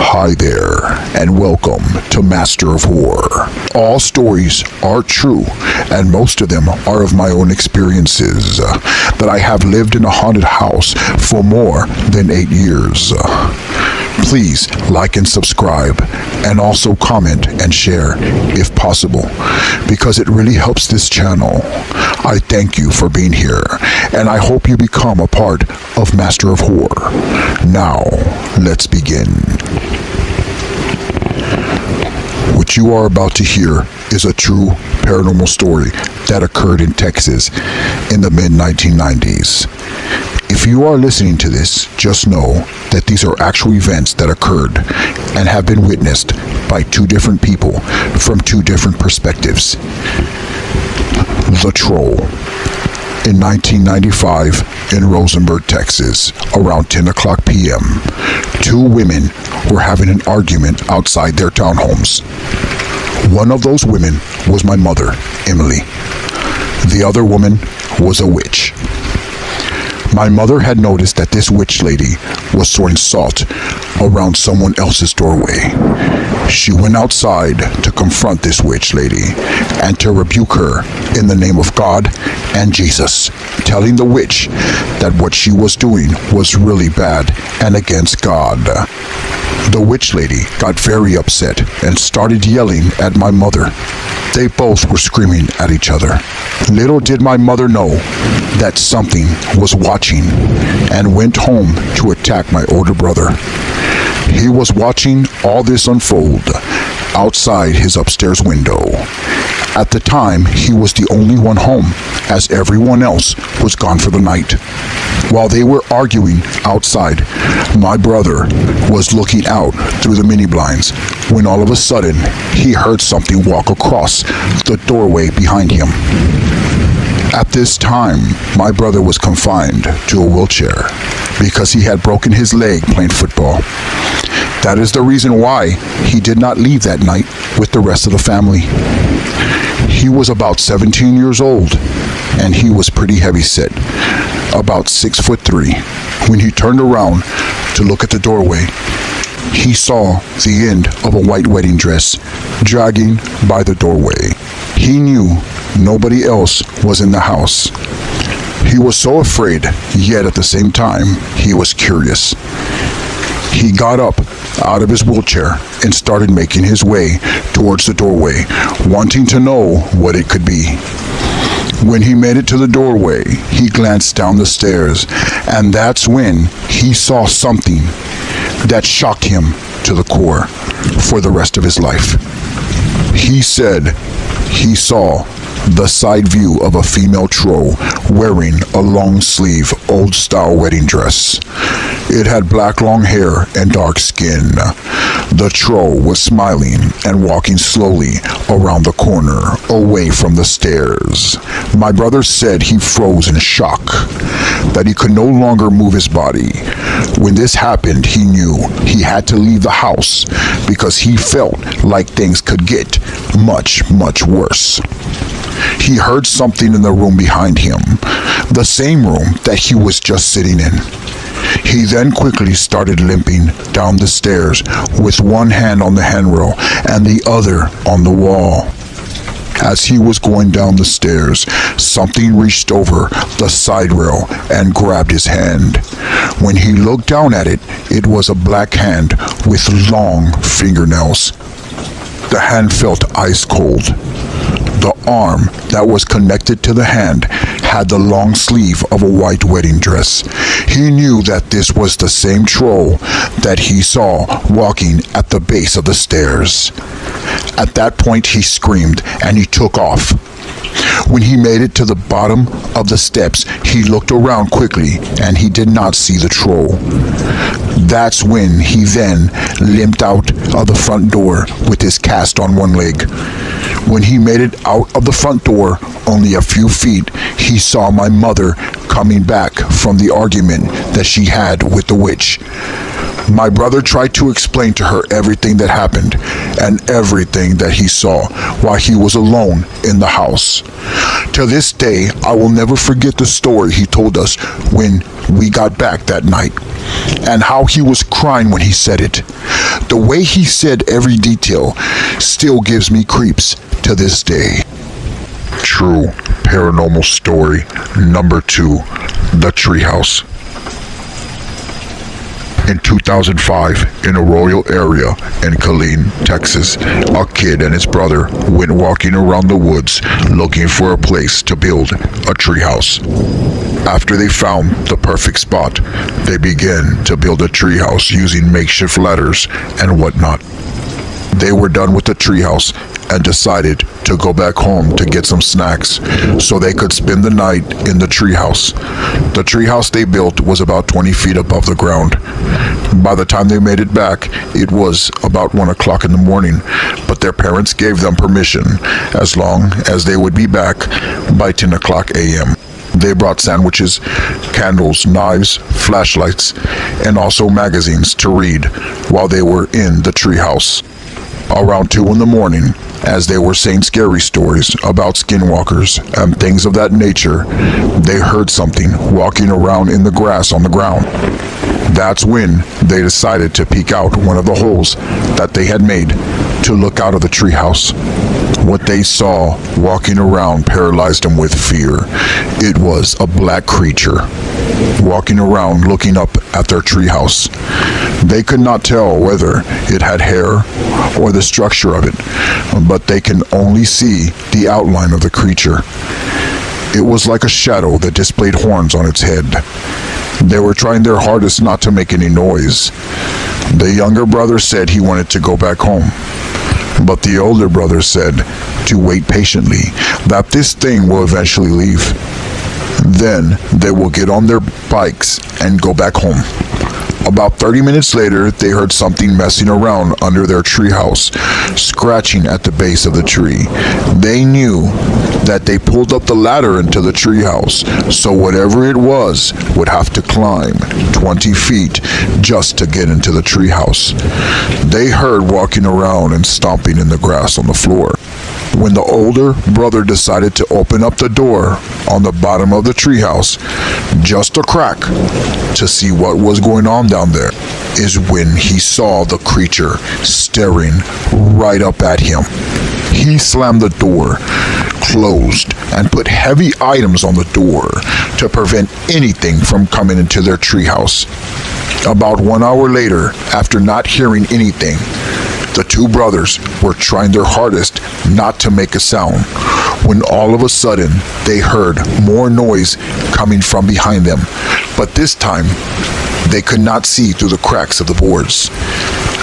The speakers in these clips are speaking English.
Hi there, and welcome to Master of Horror. All stories are true, and most of them are of my own experiences, that I have lived in a haunted house for more than 8 years. Please like and subscribe, and also comment and share if possible, because it really helps this channel. I thank you for being here, and I hope you become a part of Master of Horror. Now, let's begin. What you are about to hear is a true paranormal story that occurred in Texas in the mid-1990s. If you are listening to this, just know that these are actual events that occurred and have been witnessed by two different people from two different perspectives. The Troll. In 1995, in Rosenberg, Texas, around 10 o'clock p.m., two women were having an argument outside their townhomes. One of those women was my mother, Emily. The other woman was a witch. My mother had noticed that this witch lady was throwing salt around someone else's doorway. She went outside to confront this witch lady and to rebuke her in the name of God and Jesus, telling the witch that what she was doing was really bad and against God. The witch lady got very upset and started yelling at my mother. They both were screaming at each other. Little did my mother know that something was watching and went home to attack my older brother. He was watching all this unfold outside his upstairs window. At the time, he was the only one home, as everyone else was gone for the night. While they were arguing outside, my brother was looking out through the mini blinds when all of a sudden he heard something walk across the doorway behind him. At this time, my brother was confined to a wheelchair because he had broken his leg playing football. That is the reason why he did not leave that night with the rest of the family. He was about 17 years old, and he was pretty heavy set, about 6'3". When he turned around to look at the doorway, he saw the end of a white wedding dress dragging by the doorway. He knew nobody else was in the house. He was so afraid, yet at the same time, he was curious. He got up out of his wheelchair and started making his way towards the doorway, wanting to know what it could be. When he made it to the doorway, he glanced down the stairs, and that's when he saw something that shocked him to the core for the rest of his life. He said he saw the side view of a female troll wearing a long-sleeve, old-style wedding dress. It had black long hair and dark skin. The troll was smiling and walking slowly around the corner, away from the stairs. My brother said he froze in shock, that he could no longer move his body. When this happened, he knew he had to leave the house because he felt like things could get much, much worse. He heard something in the room behind him, the same room that he was just sitting in. He then quickly started limping down the stairs with one hand on the handrail and the other on the wall. As he was going down the stairs, something reached over the side rail and grabbed his hand. When he looked down at it, it was a black hand with long fingernails. The hand felt ice cold. The arm that was connected to the hand had the long sleeve of a white wedding dress. He knew that this was the same troll that he saw walking at the base of the stairs. At that point, he screamed and he took off. When he made it to the bottom of the steps, he looked around quickly and he did not see the troll. That's when he then limped out of the front door with his cast on one leg. When he made it out of the front door, only a few feet, he saw my mother coming back from the argument that she had with the witch. My brother tried to explain to her everything that happened and everything that he saw while he was alone in the house. To this day, I will never forget the story he told us when we got back that night, and how he was crying when he said it. The way he said every detail still gives me creeps to this day. True paranormal story number 2, the treehouse. In 2005, in a rural area in Killeen, Texas, a kid and his brother went walking around the woods looking for a place to build a treehouse. After they found the perfect spot, they began to build a treehouse using makeshift ladders and whatnot. They were done with the treehouse and decided to go back home to get some snacks so they could spend the night in the treehouse. The treehouse they built was about 20 feet above the ground. By the time they made it back, it was about 1 o'clock in the morning, but their parents gave them permission as long as they would be back by 10 o'clock a.m. They brought sandwiches, candles, knives, flashlights, and also magazines to read while they were in the treehouse. Around 2 in the morning, as they were saying scary stories about skinwalkers and things of that nature, they heard something walking around in the grass on the ground. That's when they decided to peek out one of the holes that they had made to look out of the treehouse. What they saw walking around paralyzed them with fear. It was a black creature walking around looking up at their treehouse. They could not tell whether it had hair or the structure of it, but they can only see the outline of the creature. It was like a shadow that displayed horns on its head. They were trying their hardest not to make any noise. The younger brother said he wanted to go back home, but the older brother said to wait patiently, that this thing will eventually leave. Then they will get on their bikes and go back home. About 30 minutes later, they heard something messing around under their treehouse, scratching at the base of the tree. They knew that they pulled up the ladder into the treehouse, so whatever it was would have to climb 20 feet just to get into the treehouse. They heard walking around and stomping in the grass on the floor. When the older brother decided to open up the door on the bottom of the treehouse, just a crack, to see what was going on down there, is when he saw the creature staring right up at him. He slammed the door closed and put heavy items on the door to prevent anything from coming into their treehouse. About 1 hour later, after not hearing anything, the two brothers were trying their hardest not to make a sound, when all of a sudden they heard more noise coming from behind them, but this time they could not see through the cracks of the boards.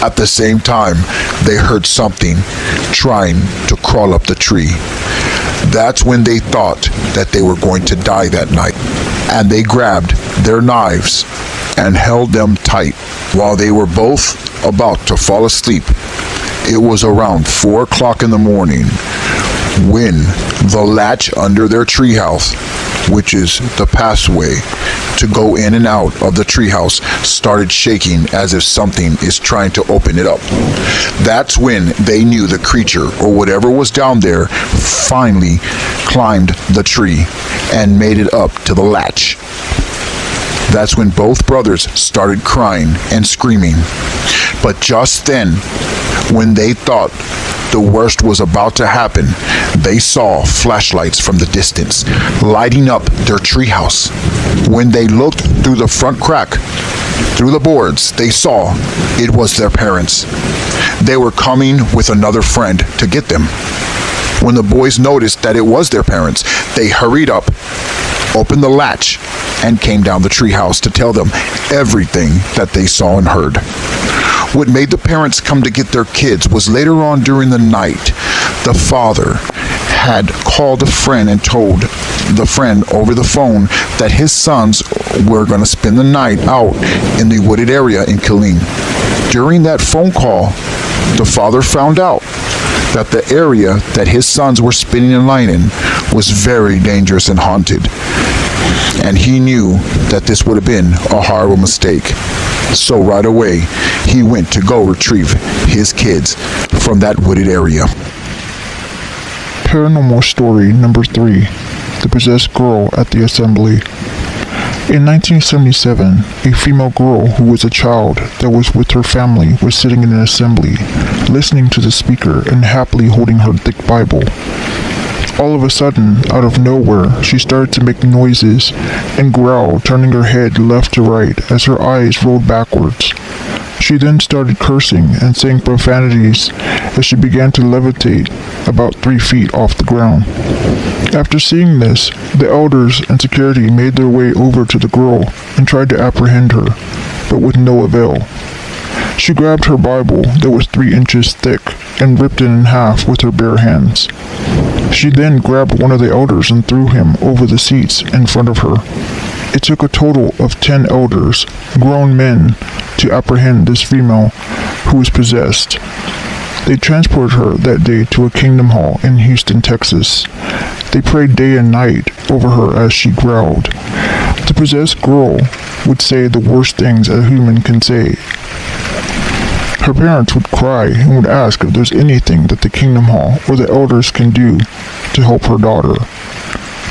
At the same time, they heard something trying to crawl up the tree. That's when they thought that they were going to die that night, and they grabbed their knives and held them tight while they were both about to fall asleep. It was around 4 o'clock in the morning when the latch under their treehouse, which is the passway to go in and out of the treehouse, started shaking as if something is trying to open it up. That's when they knew the creature or whatever was down there finally climbed the tree and made it up to the latch. That's when both brothers started crying and screaming. But just then, when they thought the worst was about to happen, they saw flashlights from the distance lighting up their treehouse. When they looked through the front crack, through the boards, they saw it was their parents. They were coming with another friend to get them. When the boys noticed that it was their parents, they hurried up, opened the latch, and came down the treehouse to tell them everything that they saw and heard. What made the parents come to get their kids was later on during the night, the father had called a friend and told the friend over the phone that his sons were going to spend the night out in the wooded area in Killeen. During that phone call, the father found out that the area that his sons were spending the night in was very dangerous and haunted. and he knew that this would have been a horrible mistake. So right away, he went to go retrieve his kids from that wooded area. Paranormal story number 3, the possessed girl at the assembly. In 1977, a female girl who was a child that was with her family was sitting in an assembly, listening to the speaker and happily holding her thick Bible. All of a sudden, out of nowhere, she started to make noises and growl, turning her head left to right as her eyes rolled backwards. She then started cursing and saying profanities as she began to levitate about 3 feet off the ground. After seeing this, the elders and security made their way over to the girl and tried to apprehend her, but with no avail. She grabbed her Bible that was 3 inches thick and ripped it in half with her bare hands. She then grabbed one of the elders and threw him over the seats in front of her. It took a total of 10 elders, grown men, to apprehend this female who was possessed. They transported her that day to a Kingdom Hall in Houston, Texas. They prayed day and night over her as she growled. The possessed girl would say the worst things a human can say. Her parents would cry and would ask if there's anything that the Kingdom Hall or the elders can do to help her daughter.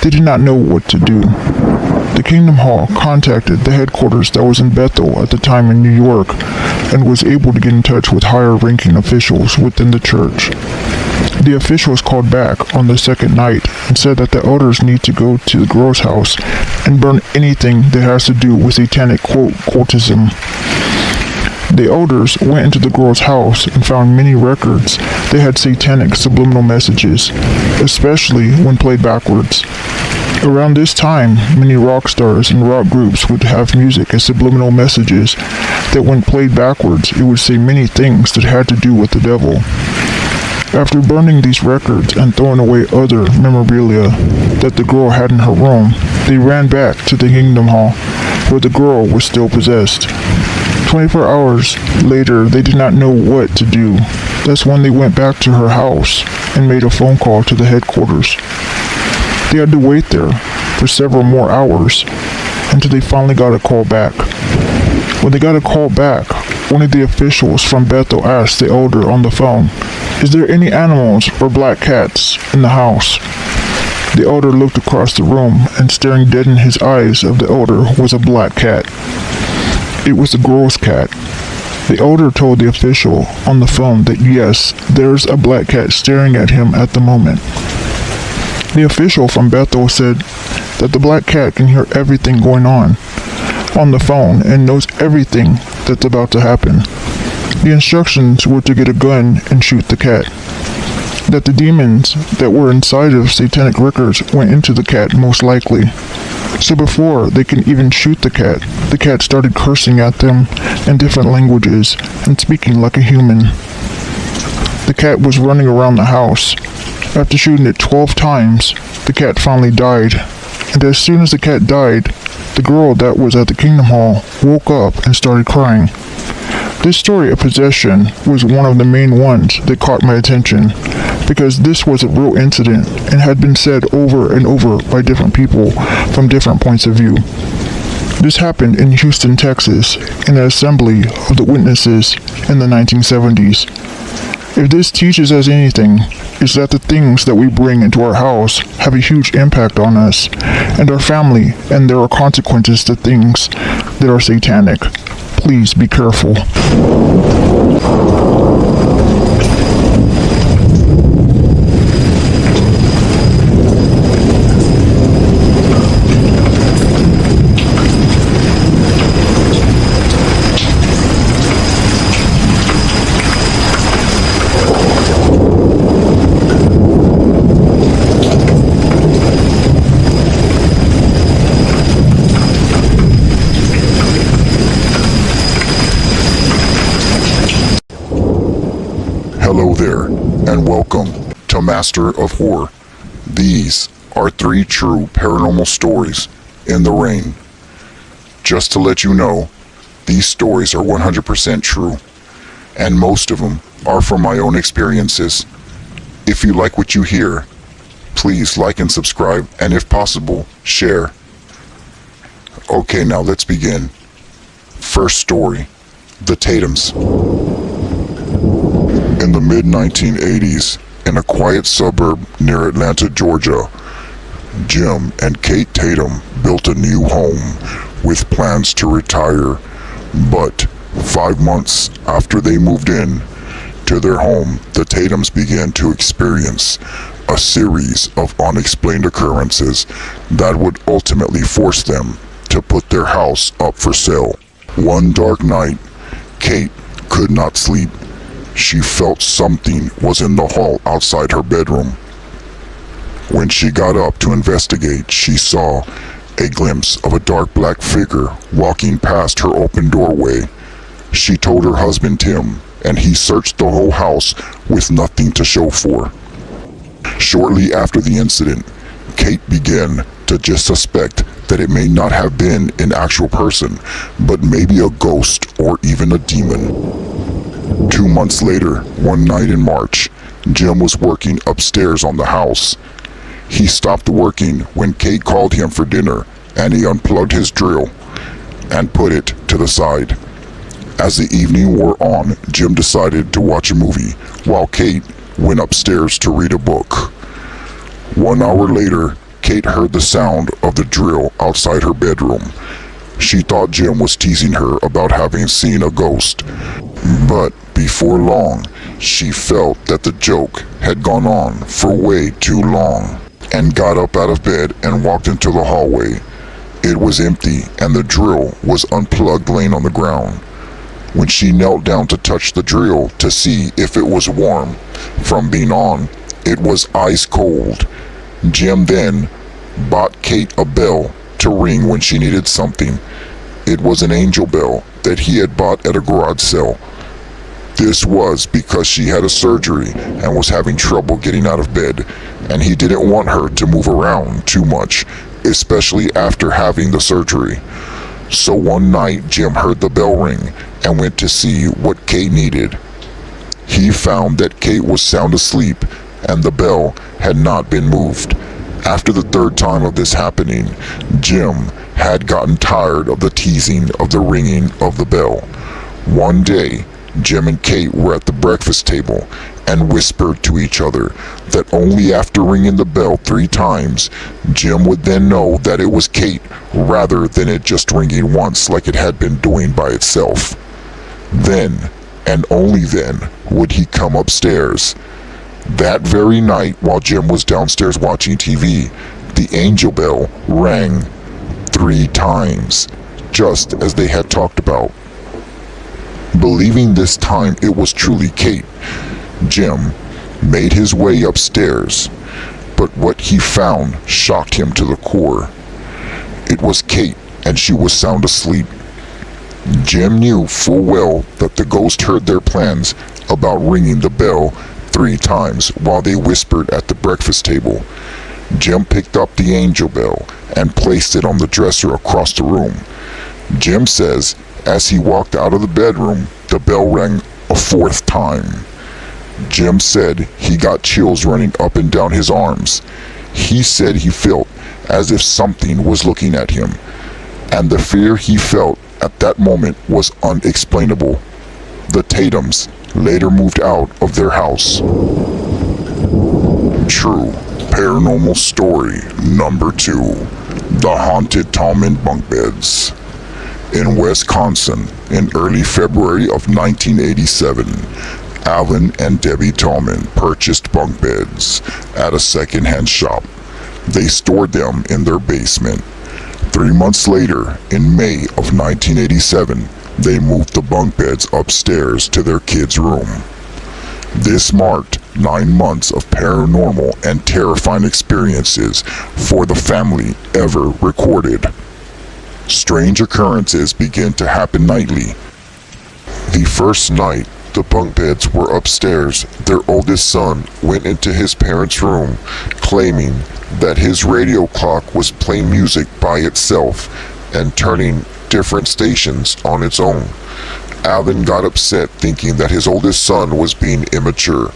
They did not know what to do. The Kingdom Hall contacted the headquarters that was in Bethel at the time in New York and was able to get in touch with higher-ranking officials within the church. The officials called back on the second night and said that the elders need to go to the girl's house and burn anything that has to do with satanic cultism. The elders went into the girl's house and found many records that had satanic subliminal messages, especially when played backwards. Around this time, many rock stars and rock groups would have music as subliminal messages that when played backwards, it would say many things that had to do with the devil. After burning these records and throwing away other memorabilia that the girl had in her room, they ran back to the Kingdom Hall, where the girl was still possessed. 24 hours later, they did not know what to do. That's when they went back to her house and made a phone call to the headquarters. They had to wait there for several more hours until they finally got a call back. When they got a call back, one of the officials from Bethel asked the elder on the phone, "Is there any animals or black cats in the house?" The elder looked across the room, and staring dead in his eyes of the elder was a black cat. It was the girl's cat. The elder told the official on the phone that yes, there's a black cat staring at him at the moment. The official from Bethel said that the black cat can hear everything going on the phone and knows everything that's about to happen. The instructions were to get a gun and shoot the cat. That the demons that were inside of satanic records went into the cat most likely. So before they can even shoot the cat started cursing at them in different languages and speaking like a human. The cat was running around the house. After shooting it 12 times, the cat finally died. And as soon as the cat died, the girl that was at the Kingdom Hall woke up and started crying. This story of possession was one of the main ones that caught my attention, because this was a real incident and had been said over and over by different people from different points of view. This happened in Houston, Texas, in an assembly of the witnesses in the 1970s. If this teaches us anything, it's that the things that we bring into our house have a huge impact on us and our family, and there are consequences to things that are satanic. Please be careful. Hello there, and welcome to Master of Horror. These are 3 true paranormal stories in the rain. Just to let you know, these stories are 100% true, and most of them are from my own experiences. If you like what you hear, please like and subscribe, and if possible, share. Okay, now let's begin. First story, the Tatums. In the mid-1980s, in a quiet suburb near Atlanta, Georgia, Jim and Kate Tatum built a new home with plans to retire, but 5 months after they moved in to their home, the Tatums began to experience a series of unexplained occurrences that would ultimately force them to put their house up for sale. One dark night, Kate could not sleep. She felt something was in the hall outside her bedroom. When she got up to investigate, she saw a glimpse of a dark black figure walking past her open doorway. She told her husband Tim, and he searched the whole house with nothing to show for. Shortly after the incident, Kate began to just suspect that it may not have been an actual person, but maybe a ghost or even a demon. 2 months later, one night in March, Jim was working upstairs on the house. He stopped working when Kate called him for dinner, and he unplugged his drill and put it to the side. As the evening wore on, Jim decided to watch a movie, while Kate went upstairs to read a book. 1 hour later, Kate heard the sound of the drill outside her bedroom. She thought Jim was teasing her about having seen a ghost, but before long, she felt that the joke had gone on for way too long, and got up out of bed and walked into the hallway. It was empty, and the drill was unplugged, laying on the ground. When she knelt down to touch the drill to see if it was warm from being on, it was ice cold. Jim then bought Kate a bell to ring when she needed something. It was an angel bell that he had bought at a garage sale. This was because she had a surgery and was having trouble getting out of bed, and he didn't want her to move around too much, especially after having the surgery. So one night, Jim heard the bell ring and went to see what Kate needed. He found that Kate was sound asleep and the bell had not been moved. After the third time of this happening, Jim had gotten tired of the teasing of the ringing of the bell. One day, Jim and Kate were at the breakfast table and whispered to each other that only after ringing the bell 3 times, Jim would then know that it was Kate rather than it just ringing once like it had been doing by itself. Then, and only then, would he come upstairs. That very night, while Jim was downstairs watching TV, the angel bell rang 3 times, just as they had talked about. Believing this time it was truly Kate, Jim made his way upstairs, but what he found shocked him to the core. It was Kate, and she was sound asleep. Jim knew full well that the ghost heard their plans about ringing the bell 3 times while they whispered at the breakfast table. Jim picked up the angel bell and placed it on the dresser across the room. Jim says as he walked out of the bedroom, the bell rang a 4th time. Jim said he got chills running up and down his arms. He said he felt as if something was looking at him, and the fear he felt at that moment was unexplainable. The Tatums later moved out of their house. True paranormal story number 2, the haunted Tallman bunk beds. In Wisconsin, in early February of 1987, Alan and Debbie Tallman purchased bunk beds at a second-hand shop. They stored them in their basement. 3 months later, in May of 1987, they moved the bunk beds upstairs to their kids' room. This marked 9 months of paranormal and terrifying experiences for the family ever recorded. Strange occurrences began to happen nightly. The first night the bunk beds were upstairs, their oldest son went into his parents' room, claiming that his radio clock was playing music by itself and turning different stations on its own. Alan got upset, thinking that his oldest son was being immature,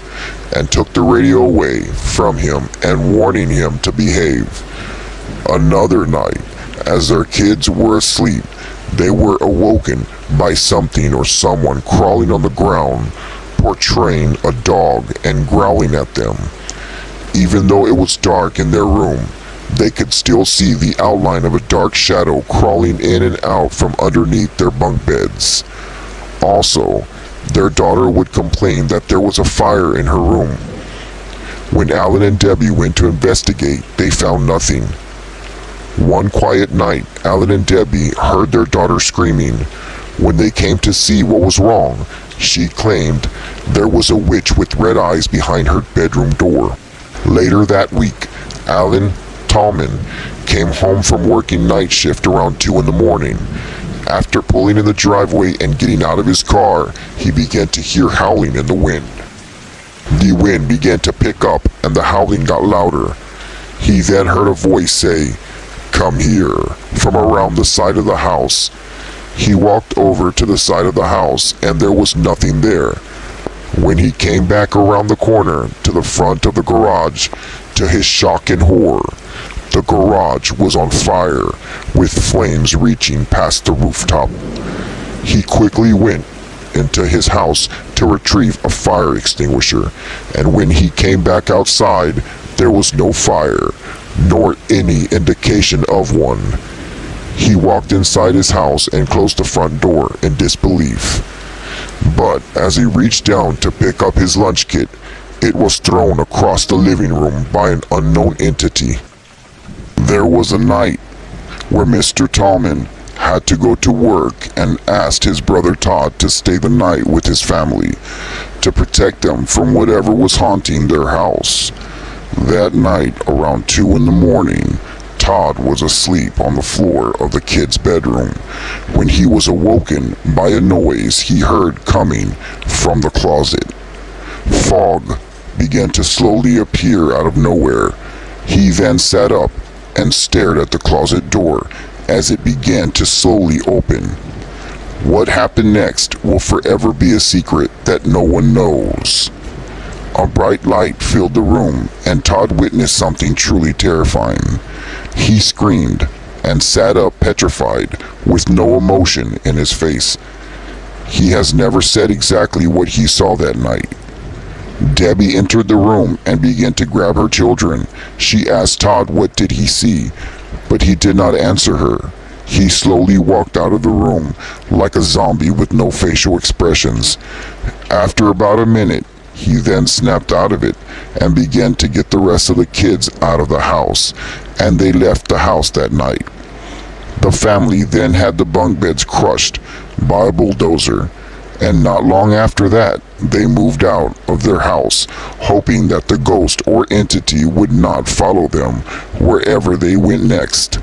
and took the radio away from him and warning him to behave. Another night, As their kids were asleep, they were awoken by something or someone crawling on the ground, portraying a dog and growling at them. Even though it was dark in their room, they could still see the outline of a dark shadow crawling in and out from underneath their bunk beds. Also, their daughter would complain that there was a fire in her room. When Alan and Debbie went to investigate, they found nothing. One quiet night, Alan and Debbie heard their daughter screaming. When they came to see what was wrong, she claimed there was a witch with red eyes behind her bedroom door. Later that week, Alan Tallman came home from working night shift around 2 in the morning. After pulling in the driveway and getting out of his car, he began to hear howling in the wind. The wind began to pick up and the howling got louder. He then heard a voice say, "Come here," from around the side of the house. He walked over to the side of the house and there was nothing there. When he came back around the corner to the front of the garage, to his shock and horror, the garage was on fire, with flames reaching past the rooftop. He quickly went into his house to retrieve a fire extinguisher, and when he came back outside, there was no fire, nor any indication of one. He walked inside his house and closed the front door in disbelief. But as he reached down to pick up his lunch kit, it was thrown across the living room by an unknown entity. There was a night where Mr. Tallman had to go to work and asked his brother Todd to stay the night with his family to protect them from whatever was haunting their house. That night, around 2 in the morning, Todd was asleep on the floor of the kid's bedroom when he was awoken by a noise he heard coming from the closet. Fog began to slowly appear out of nowhere. He then sat up and stared at the closet door as it began to slowly open. What happened next will forever be a secret that no one knows. A bright light filled the room and Todd witnessed something truly terrifying. He screamed and sat up petrified with no emotion in his face. He has never said exactly what he saw that night. Debbie entered the room and began to grab her children. She asked Todd what did he see, but he did not answer her. He slowly walked out of the room like a zombie with no facial expressions. After about a minute, he then snapped out of it and began to get the rest of the kids out of the house, and they left the house that night. The family then had the bunk beds crushed by a bulldozer, and not long after that, they moved out of their house, hoping that the ghost or entity would not follow them wherever they went next.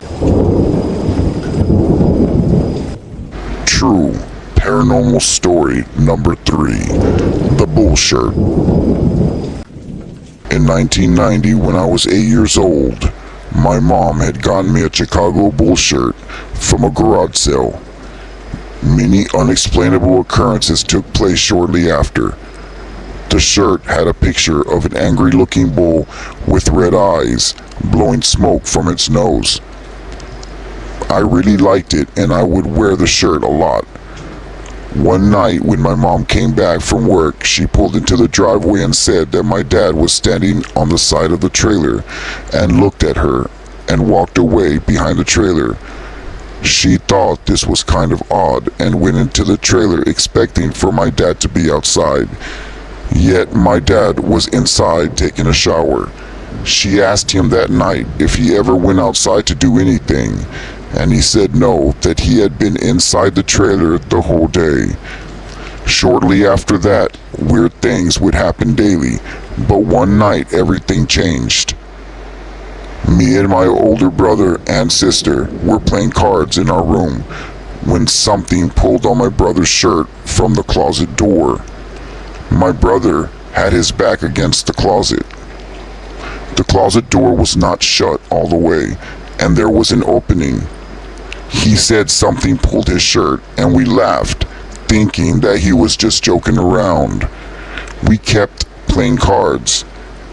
True paranormal story number 3, the bull shirt. In 1990, when I was 8 years old, my mom had gotten me a Chicago bull shirt from a garage sale. Many unexplainable occurrences took place shortly after. The shirt had a picture of an angry-looking bull with red eyes, blowing smoke from its nose. I really liked it and I would wear the shirt a lot. One night when my mom came back from work, she pulled into the driveway and said that my dad was standing on the side of the trailer and looked at her and walked away behind the trailer. She thought this was kind of odd and went into the trailer expecting for my dad to be outside. Yet my dad was inside taking a shower. She asked him that night if he ever went outside to do anything, and he said no, that he had been inside the trailer the whole day. Shortly after that, weird things would happen daily, but one night everything changed. Me and my older brother and sister were playing cards in our room when something pulled on my brother's shirt from the closet door. My brother had his back against the closet. The closet door was not shut all the way, and there was an opening. He said something pulled his shirt, and we laughed, thinking that he was just joking around. We kept playing cards,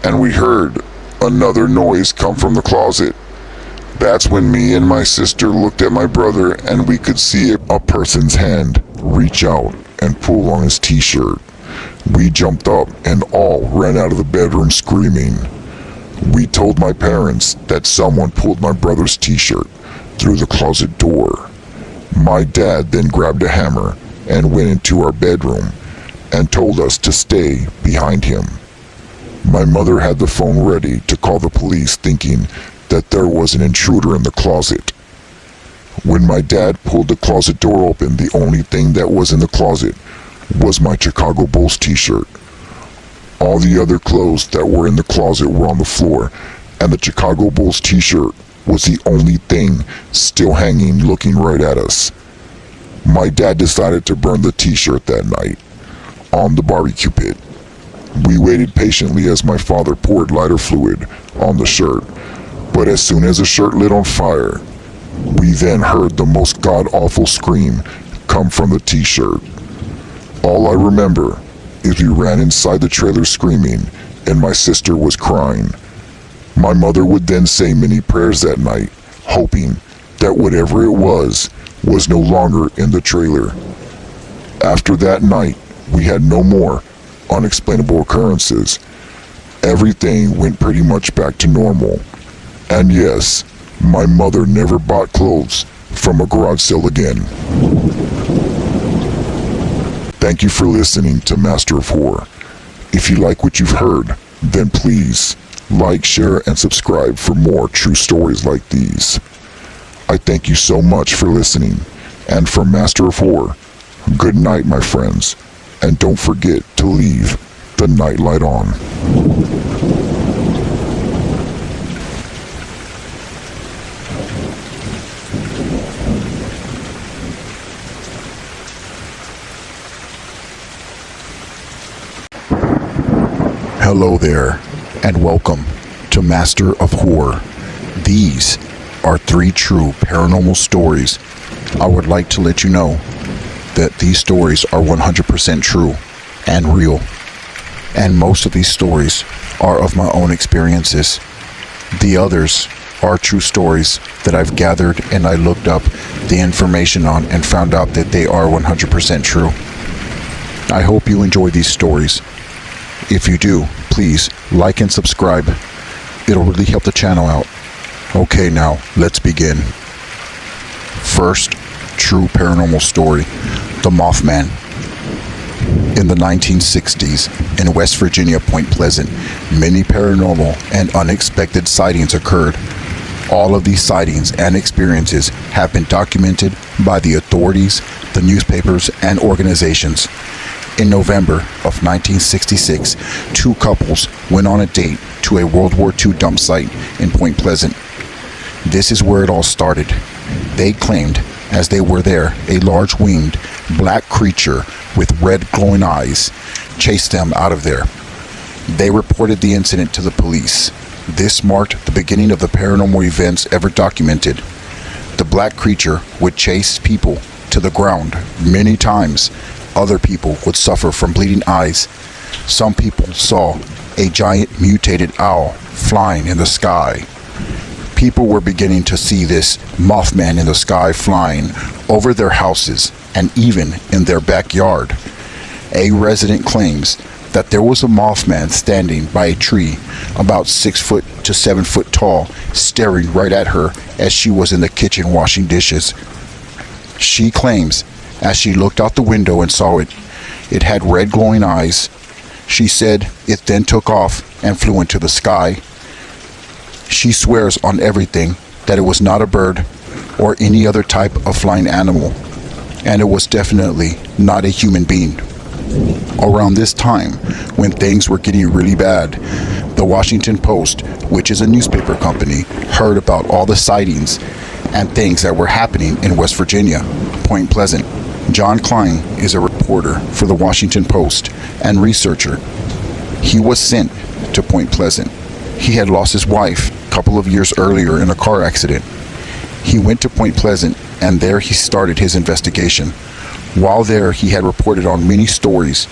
and we heard another noise come from the closet. That's when me and my sister looked at my brother and we could see a person's hand reach out and pull on his t-shirt. We jumped up and all ran out of the bedroom screaming. We told my parents that someone pulled my brother's t-shirt through the closet door. My dad then grabbed a hammer and went into our bedroom and told us to stay behind him. My mother had the phone ready to call the police, thinking that there was an intruder in the closet. When my dad pulled the closet door open, the only thing that was in the closet was my Chicago Bulls t-shirt. All the other clothes that were in the closet were on the floor, and the Chicago Bulls t-shirt was the only thing still hanging, looking right at us. My dad decided to burn the t-shirt that night on the barbecue pit. We waited patiently as my father poured lighter fluid on the shirt, but as soon as the shirt lit on fire, we then heard the most god-awful scream come from the t-shirt. All I remember is we ran inside the trailer screaming, and my sister was crying. My mother would then say many prayers that night, hoping that whatever it was no longer in the trailer. After that night, we had no more unexplainable occurrences. Everything went pretty much back to normal. And yes, my mother never bought clothes from a garage sale again. Thank you for listening to Master of Horror. If you like what you've heard, then please like, share, and subscribe for more true stories like these. I thank you so much for listening. And from Master of Horror, good night, my friends. And don't forget to leave the nightlight on. Hello there, and welcome to Master of Horror. These are 3 true paranormal stories. I would like to let you know that these stories are 100% true and real. And most of these stories are of my own experiences. The others are true stories that I've gathered and I looked up the information on and found out that they are 100% true. I hope you enjoy these stories. If you do, please like and subscribe. It'll really help the channel out. Okay, now let's begin. First true paranormal story, the Mothman. In the 1960s, in West Virginia, Point Pleasant, many paranormal and unexpected sightings occurred. All of these sightings and experiences have been documented by the authorities, the newspapers, and organizations. In November of 1966, 2 couples went on a date to a World War II dump site in Point Pleasant. This is where it all started. They claimed, as they were there, a large winged black creature with red glowing eyes chased them out of there. They reported the incident to the police. This marked the beginning of the paranormal events ever documented. The black creature would chase people to the ground many times. Other people would suffer from bleeding eyes. Some people saw a giant mutated owl flying in the sky. People were beginning to see this Mothman in the sky flying over their houses and even in their backyard. A resident claims that there was a Mothman standing by a tree about 6 foot to 7 foot tall, staring right at her as she was in the kitchen washing dishes. She claims as she looked out the window and saw it, it had red glowing eyes. She said it then took off and flew into the sky. She swears on everything that it was not a bird or any other type of flying animal, and it was definitely not a human being. Around this time, when things were getting really bad, the Washington Post, which is a newspaper company, heard about all the sightings and things that were happening in West Virginia, Point Pleasant. John Klein is a reporter for the Washington Post and researcher. He was sent to Point Pleasant. He had lost his wife a couple of years earlier in a car accident. He went to Point Pleasant, and there he started his investigation. While there, he had reported on many stories,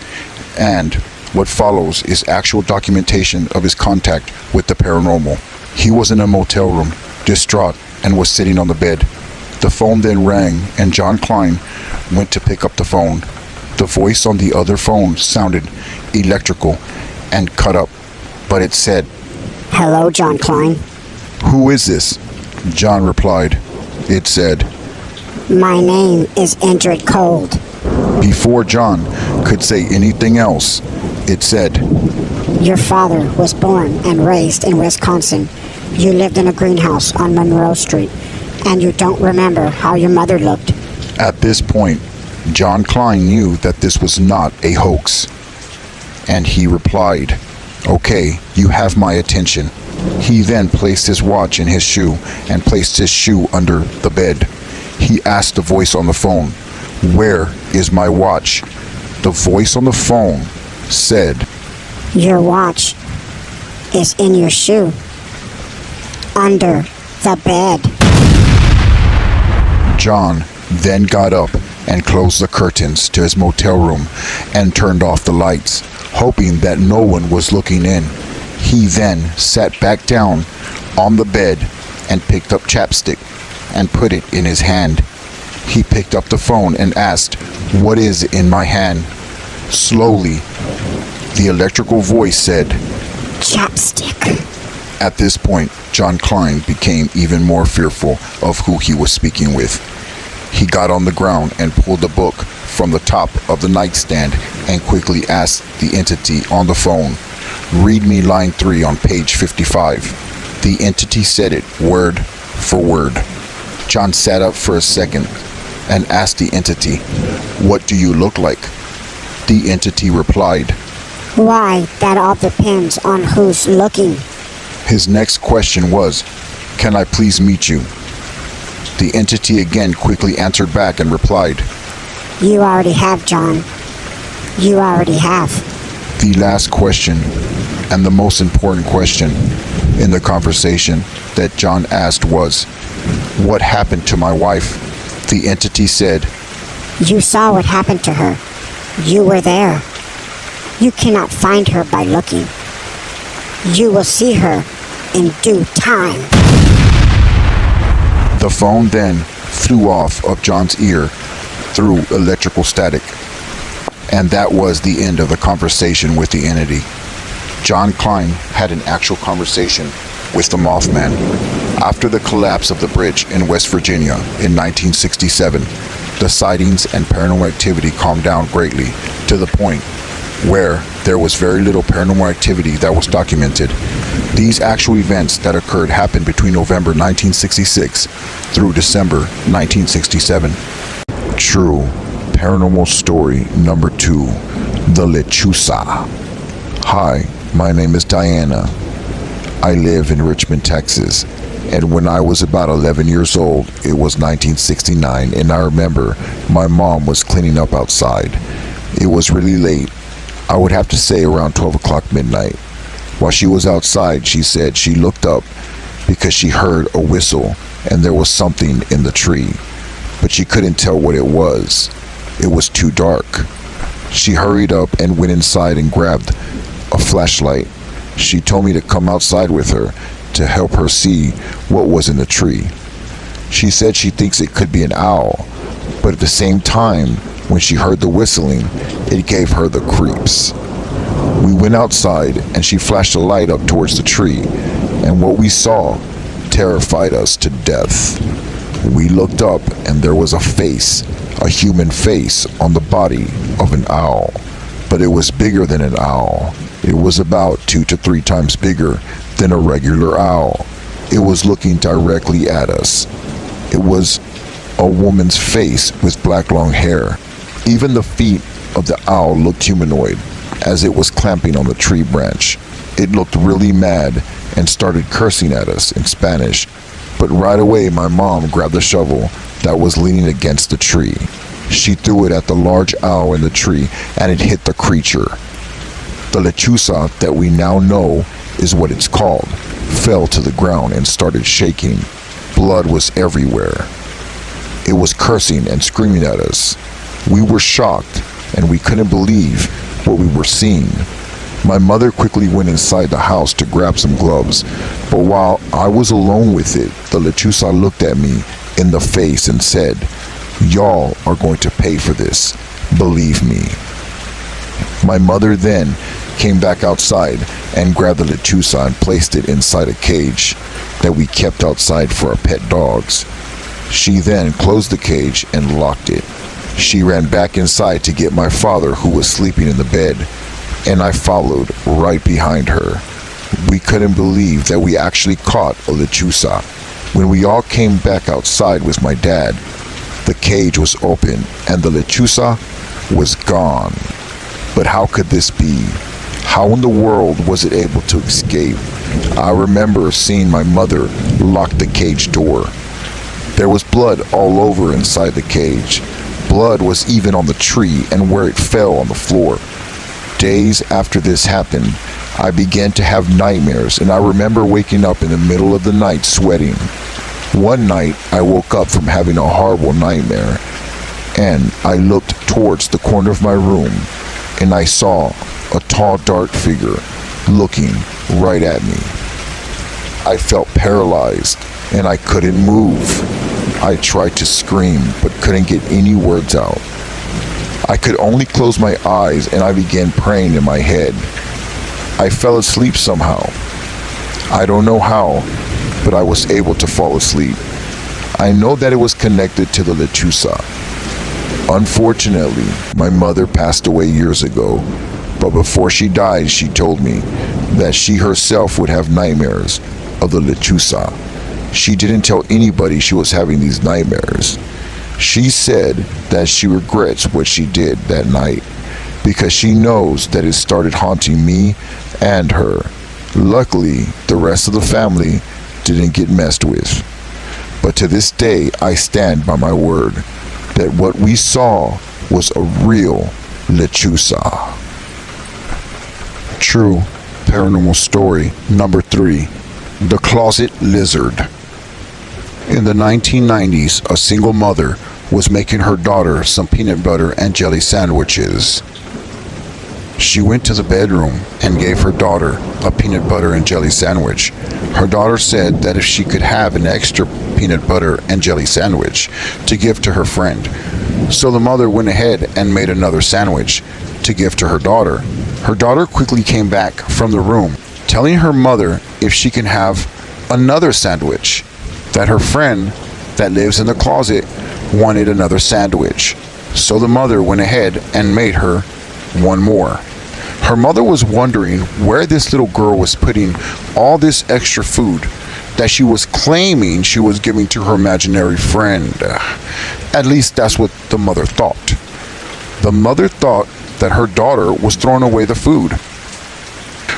and what follows is actual documentation of his contact with the paranormal. He was in a motel room, distraught and was sitting on the bed. The phone then rang, and John Klein went to pick up the phone. The voice on the other phone sounded electrical and cut up, but it said, "Hello, John Klein. "Who is this?" John replied. It said, My name is Indrid Cold. Before John could say anything else, it said, Your father was born and raised in Wisconsin. You lived in a greenhouse on Monroe Street, and you don't remember how your mother looked." At this point, John Klein knew that this was not a hoax, and he replied, "Okay, you have my attention." He then placed his watch in his shoe and placed his shoe under the bed. He asked the voice on the phone, "Where is my watch?" The voice on the phone said, Your watch is in your shoe, under the bed. John then got up and closed the curtains to his motel room and turned off the lights, hoping that no one was looking in. He then sat back down on the bed and picked up chapstick and put it in his hand. He picked up the phone and asked, "What is in my hand?" Slowly, the electrical voice said, Chapstick. At this point, John Klein became even more fearful of who he was speaking with. He got on the ground and pulled the book from the top of the nightstand and quickly asked the entity on the phone, "Read me line 3 on page 55. The entity said it word for word. John sat up for a second and asked the entity, "What do you look like?" The entity replied, Why, that all depends on who's looking. His next question was, "Can I please meet you?" The entity again quickly answered back and replied, You already have, John. You already have. The last question, and the most important question in the conversation that John asked was, "What happened to my wife?" The entity said, You saw what happened to her. You were there. You cannot find her by looking. You will see her in due time. The phone then flew off of John's ear through electrical static, and that was the end of the conversation with the entity. John Klein had an actual conversation with the Mothman. After the collapse of the bridge in West Virginia in 1967, the sightings and paranormal activity calmed down greatly to the point where there was very little paranormal activity that was documented. These actual events that occurred happened between November 1966 through December 1967. True paranormal story number 2, the Lechuza. Hi, my name is Diana. I live in Richmond, Texas, and when I was about 11 years old, it was 1969, and I remember my mom was cleaning up outside. It was really late. I would have to say around 12 o'clock midnight. While she was outside, she said she looked up because she heard a whistle and there was something in the tree, but she couldn't tell what it was. It was too dark. She hurried up and went inside and grabbed a flashlight. She told me to come outside with her to help her see what was in the tree. She said she thinks it could be an owl, but at the same time, when she heard the whistling, it gave her the creeps. We went outside and she flashed a light up towards the tree, and what we saw terrified us to death. We looked up and there was a face, a human face on the body of an owl, but it was bigger than an owl. It was about 2 to 3 times bigger than a regular owl. It was looking directly at us. It was a woman's face with black long hair. Even the feet of the owl looked humanoid as it was clamping on the tree branch. It looked really mad and started cursing at us in Spanish. But right away my mom grabbed the shovel that was leaning against the tree. She threw it at the large owl in the tree and it hit the creature. The lechuza that we now know is what it's called fell to the ground and started shaking. Blood was everywhere. It was cursing and screaming at us. We were shocked and we couldn't believe what we were seeing. My mother quickly went inside the house to grab some gloves, but while I was alone with it, the lechuza looked at me in the face and said, "Y'all are going to pay for this, believe me." My mother then came back outside and grabbed the lechuza and placed it inside a cage that we kept outside for our pet dogs. She then closed the cage and locked it. She ran back inside to get my father, who was sleeping in the bed, and I followed right behind her. We couldn't believe that we actually caught a lechuza. When we all came back outside with my dad, the cage was open and the lechuza was gone. But how could this be? How in the world was it able to escape? I remember seeing my mother lock the cage door. There was blood all over inside the cage. Blood was even on the tree and where it fell on the floor. Days after this happened, I began to have nightmares, and I remember waking up in the middle of the night sweating. One night, I woke up from having a horrible nightmare, and I looked towards the corner of my room, and I saw a tall, dark figure looking right at me. I felt paralyzed, and I couldn't move. I tried to scream, but couldn't get any words out. I could only close my eyes, and I began praying in my head. I fell asleep somehow. I don't know how, but I was able to fall asleep. I know that it was connected to the lechuza. Unfortunately, my mother passed away years ago, but before she died, she told me that she herself would have nightmares of the lechuza. She didn't tell anybody she was having these nightmares. She said that she regrets what she did that night because she knows that it started haunting me and her. Luckily, the rest of the family didn't get messed with. But to this day, I stand by my word that what we saw was a real lechuza. True paranormal story number 3, the closet lizard. In the 1990s, a single mother was making her daughter some peanut butter and jelly sandwiches. She went to the bedroom and gave her daughter a peanut butter and jelly sandwich. Her daughter said that if she could have an extra peanut butter and jelly sandwich to give to her friend. So the mother went ahead and made another sandwich to give to her daughter. Her daughter quickly came back from the room, telling her mother if she can have another sandwich, that her friend that lives in the closet wanted another sandwich. So the mother went ahead and made her one more. Her mother was wondering where this little girl was putting all this extra food that she was claiming she was giving to her imaginary friend. At least that's what the mother thought. The mother thought that her daughter was throwing away the food.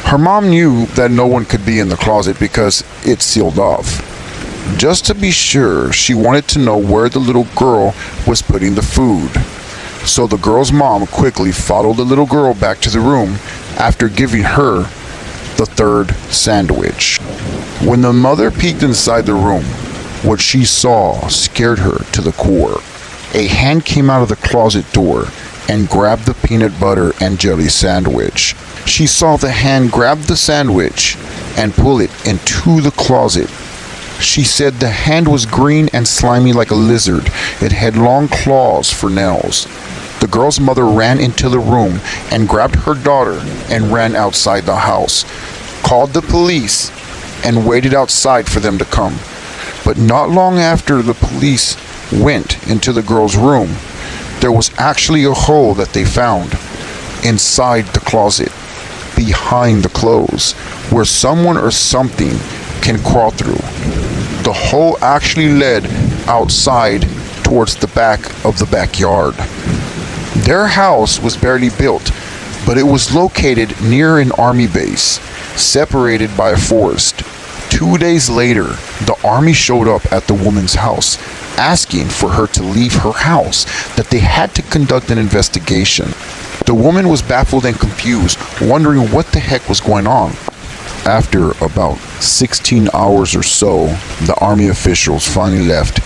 Her mom knew that no one could be in the closet because it's sealed off. Just to be sure, she wanted to know where the little girl was putting the food. So the girl's mom quickly followed the little girl back to the room after giving her the third sandwich. When the mother peeked inside the room, what she saw scared her to the core. A hand came out of the closet door and grabbed the peanut butter and jelly sandwich. She saw the hand grab the sandwich and pull it into the closet. She said the hand was green and slimy like a lizard. It had long claws for nails. The girl's mother ran into the room and grabbed her daughter and ran outside the house, called the police, and waited outside for them to come. But not long after the police went into the girl's room, there was actually a hole that they found inside the closet, behind the clothes, where someone or something can crawl through. The hole actually led outside towards the back of the backyard. Their house was barely built, but it was located near an army base, separated by a forest. 2 days later, the army showed up at the woman's house, asking for her to leave her house, that they had to conduct an investigation. The woman was baffled and confused, wondering what the heck was going on. After about 16 hours or so, the army officials finally left.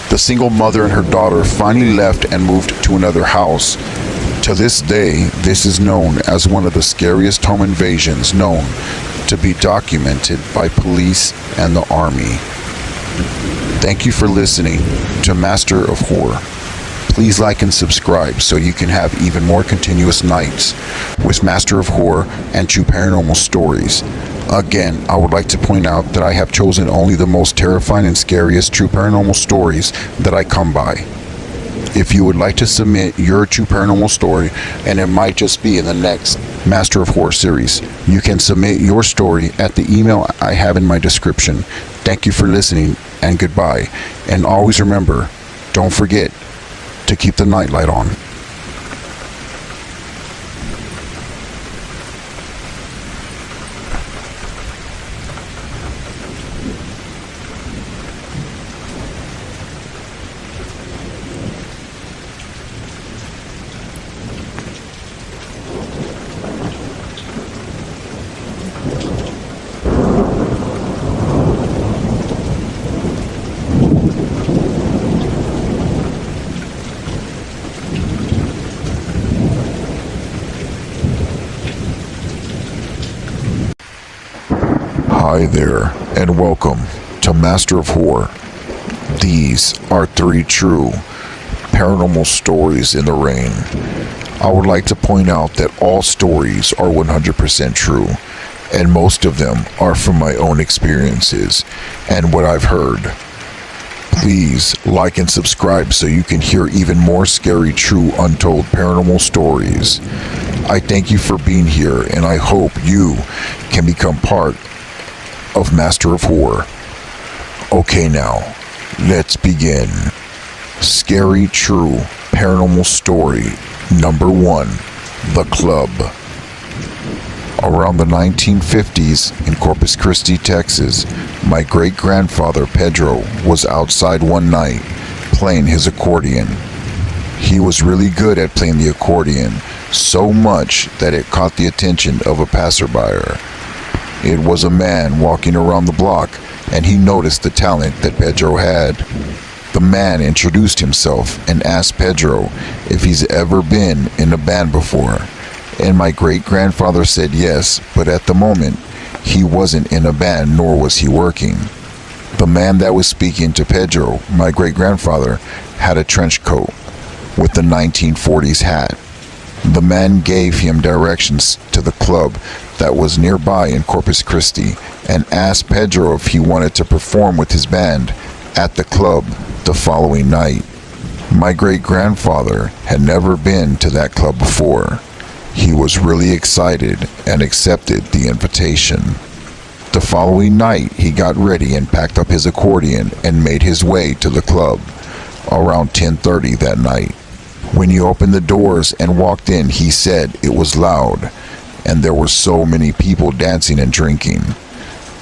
The single mother and her daughter finally left and moved to another house To this day, this is known as one of the scariest home invasions known to be documented by police and the army. Thank you for listening to Master of Horror. Please like and subscribe so you can have even more continuous nights with Master of Horror and true paranormal stories. Again, I would like to point out that I have chosen only the most terrifying and scariest true paranormal stories that I come by. If you would like to submit your true paranormal story, and it might just be in the next Master of Horror series, you can submit your story at the email I have in my description. Thank you for listening, and goodbye. And always remember, don't forget to keep the nightlight on. Hi there, and welcome to Master of Horror. These are 3 true paranormal stories in the rain. I would like to point out that all stories are 100% true, and most of them are from my own experiences and what I've heard. Please like and subscribe so you can hear even more scary, true, untold paranormal stories. I thank you for being here, and I hope you can become part of Master of Horror. Okay, now, let's begin. Scary True Paranormal Story number 1, The Club. Around the 1950s in Corpus Christi, Texas, my great-grandfather Pedro was outside one night playing his accordion. He was really good at playing the accordion, so much that it caught the attention of a passerby. It was a man walking around the block, and he noticed the talent that Pedro had. The man introduced himself and asked Pedro if he's ever been in a band before, and my great-grandfather said yes, but at the moment, he wasn't in a band nor was he working. The man that was speaking to Pedro, my great-grandfather, had a trench coat with the 1940s hat. The man gave him directions to the club that was nearby in Corpus Christi and asked Pedro if he wanted to perform with his band at the club the following night. My great-grandfather had never been to that club before. He was really excited and accepted the invitation. The following night, he got ready and packed up his accordion and made his way to the club around 10:30 that night. When he opened the doors and walked in, he said it was loud and there were so many people dancing and drinking.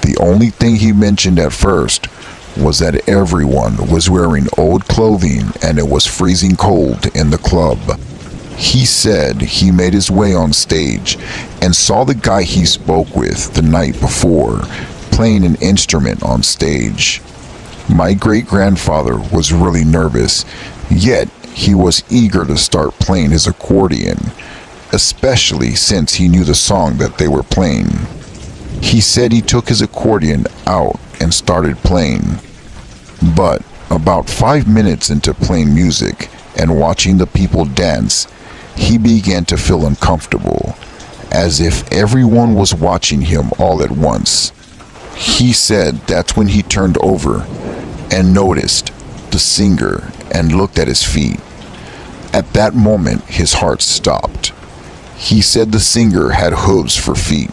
The only thing he mentioned at first was that everyone was wearing old clothing and it was freezing cold in the club. He said he made his way on stage and saw the guy he spoke with the night before playing an instrument on stage. My great-grandfather was really nervous, yet he was eager to start playing his accordion, especially since he knew the song that they were playing. He said he took his accordion out and started playing. But about 5 minutes into playing music and watching the people dance, he began to feel uncomfortable, as if everyone was watching him all at once. He said that's when he turned over and noticed the singer and looked at his feet. At that moment, his heart stopped. He said the singer had hooves for feet,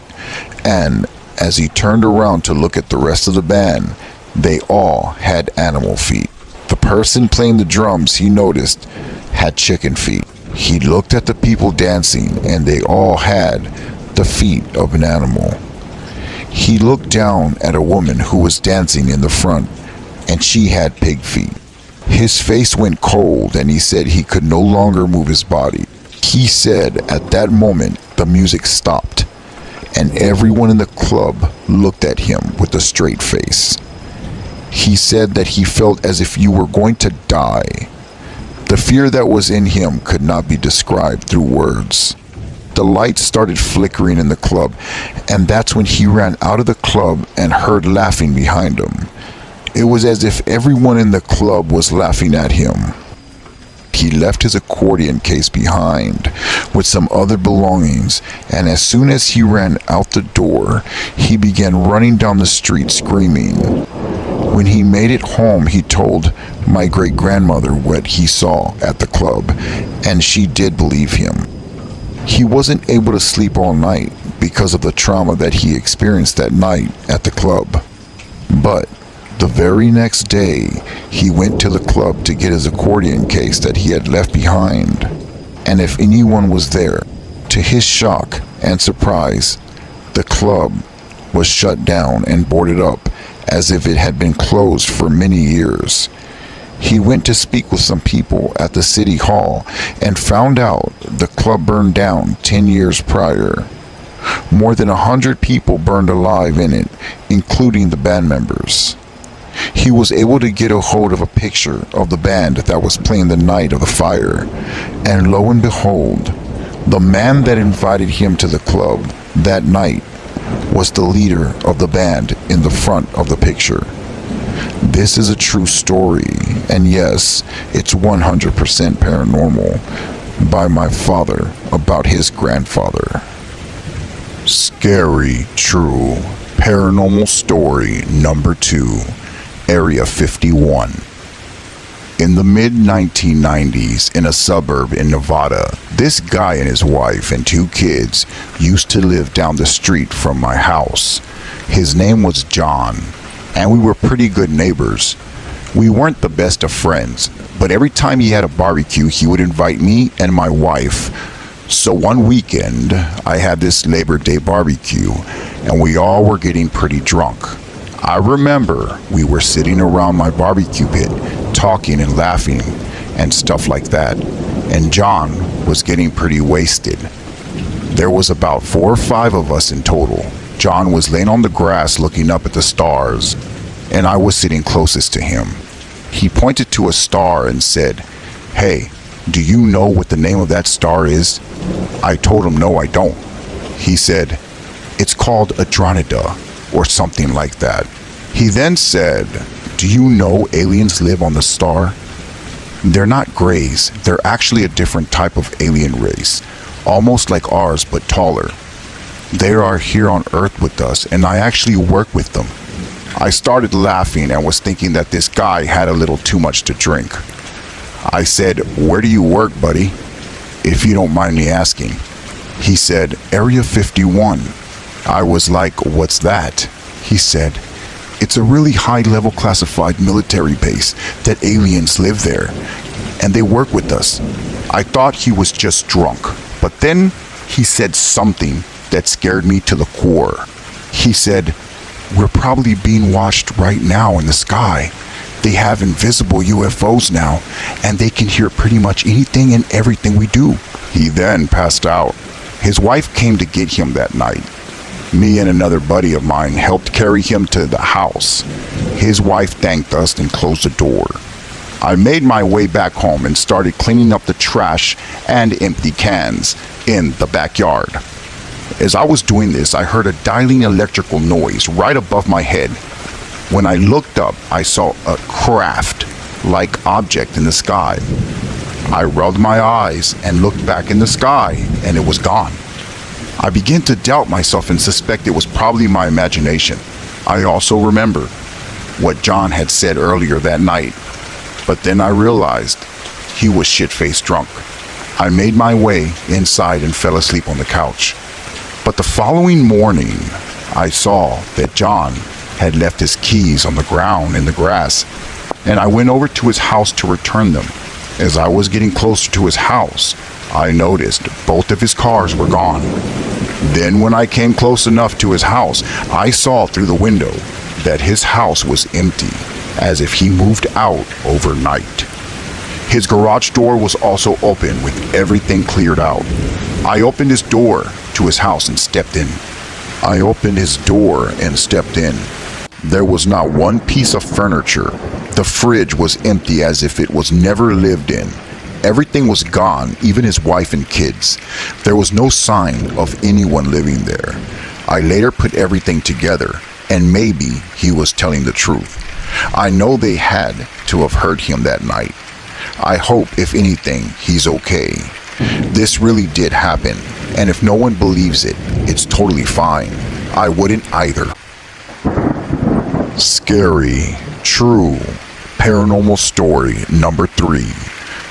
and as he turned around to look at the rest of the band, they all had animal feet. The person playing the drums, he noticed, had chicken feet. He looked at the people dancing, and they all had the feet of an animal. He looked down at a woman who was dancing in the front, and she had pig feet. His face went cold, and he said he could no longer move his body. He said at that moment the music stopped, and everyone in the club looked at him with a straight face. He said that he felt as if you were going to die. The fear that was in him could not be described through words. The lights started flickering in the club, and that's when he ran out of the club and heard laughing behind him. It was as if everyone in the club was laughing at him. He left his accordion case behind with some other belongings, and as soon as he ran out the door, he began running down the street screaming. When he made it home, he told my great-grandmother what he saw at the club, and she did believe him. He wasn't able to sleep all night because of the trauma that he experienced that night at the club. But the very next day, he went to the club to get his accordion case that he had left behind. And if anyone was there, to his shock and surprise, the club was shut down and boarded up as if it had been closed for many years. He went to speak with some people at the city hall and found out the club burned down 10 years prior. More than 100 people burned alive in it, including the band members. He was able to get a hold of a picture of the band that was playing the night of the fire, and lo and behold, the man that invited him to the club that night was the leader of the band in the front of the picture. This is a true story, and yes, it's 100% paranormal, by my father about his grandfather. Scary, true, paranormal story number 2, Area 51. In the mid-1990s, in a suburb in Nevada, this guy and his wife and 2 kids used to live down the street from my house. His name was John, and we were pretty good neighbors. We weren't the best of friends, but every time he had a barbecue, he would invite me and my wife. So one weekend, I had this Labor Day barbecue, and we all were getting pretty drunk. I remember we were sitting around my barbecue pit, talking and laughing and stuff like that, and John was getting pretty wasted. There was about 4 or 5 of us in total. John was laying on the grass looking up at the stars, and I was sitting closest to him. He pointed to a star and said, "Hey, do you know what the name of that star is?" I told him no, I don't. He said, "It's called Andromeda," or something like that. He then said, "Do you know aliens live on the star? They're not grays, they're actually a different type of alien race, almost like ours but taller. They are here on Earth with us, and I actually work with them." I started laughing and was thinking that this guy had a little too much to drink. I said, "Where do you work, buddy? If you don't mind me asking." He said, "Area 51. I was like, "What's that?" He said, "It's a really high-level classified military base that aliens live there, and they work with us." I thought he was just drunk, but then he said something that scared me to the core. He said, "We're probably being watched right now in the sky. They have invisible UFOs now, and they can hear pretty much anything and everything we do." He then passed out. His wife came to get him that night. Me and another buddy of mine helped carry him to the house. His wife thanked us and closed the door. I made my way back home and started cleaning up the trash and empty cans in the backyard. As I was doing this, I heard a dialing electrical noise right above my head. When I looked up, I saw a craft-like object in the sky. I rubbed my eyes and looked back in the sky, and it was gone. I began to doubt myself and suspect it was probably my imagination. I also remember what John had said earlier that night, but then I realized he was shit-faced drunk. I made my way inside and fell asleep on the couch. But the following morning, I saw that John had left his keys on the ground in the grass, and I went over to his house to return them. As I was getting closer to his house, I noticed both of his cars were gone. Then when I came close enough to his house, I saw through the window that his house was empty, as if he moved out overnight. His garage door was also open with everything cleared out. I opened his door to his house and stepped in. There was not one piece of furniture. The fridge was empty as if it was never lived in. Everything was gone, even his wife and kids. There was no sign of anyone living there. I later put everything together, and maybe he was telling the truth. I know they had to have hurt him that night. I hope, if anything, he's okay. This really did happen, and if no one believes it, it's totally fine. I wouldn't either. Scary, true, paranormal story number 3.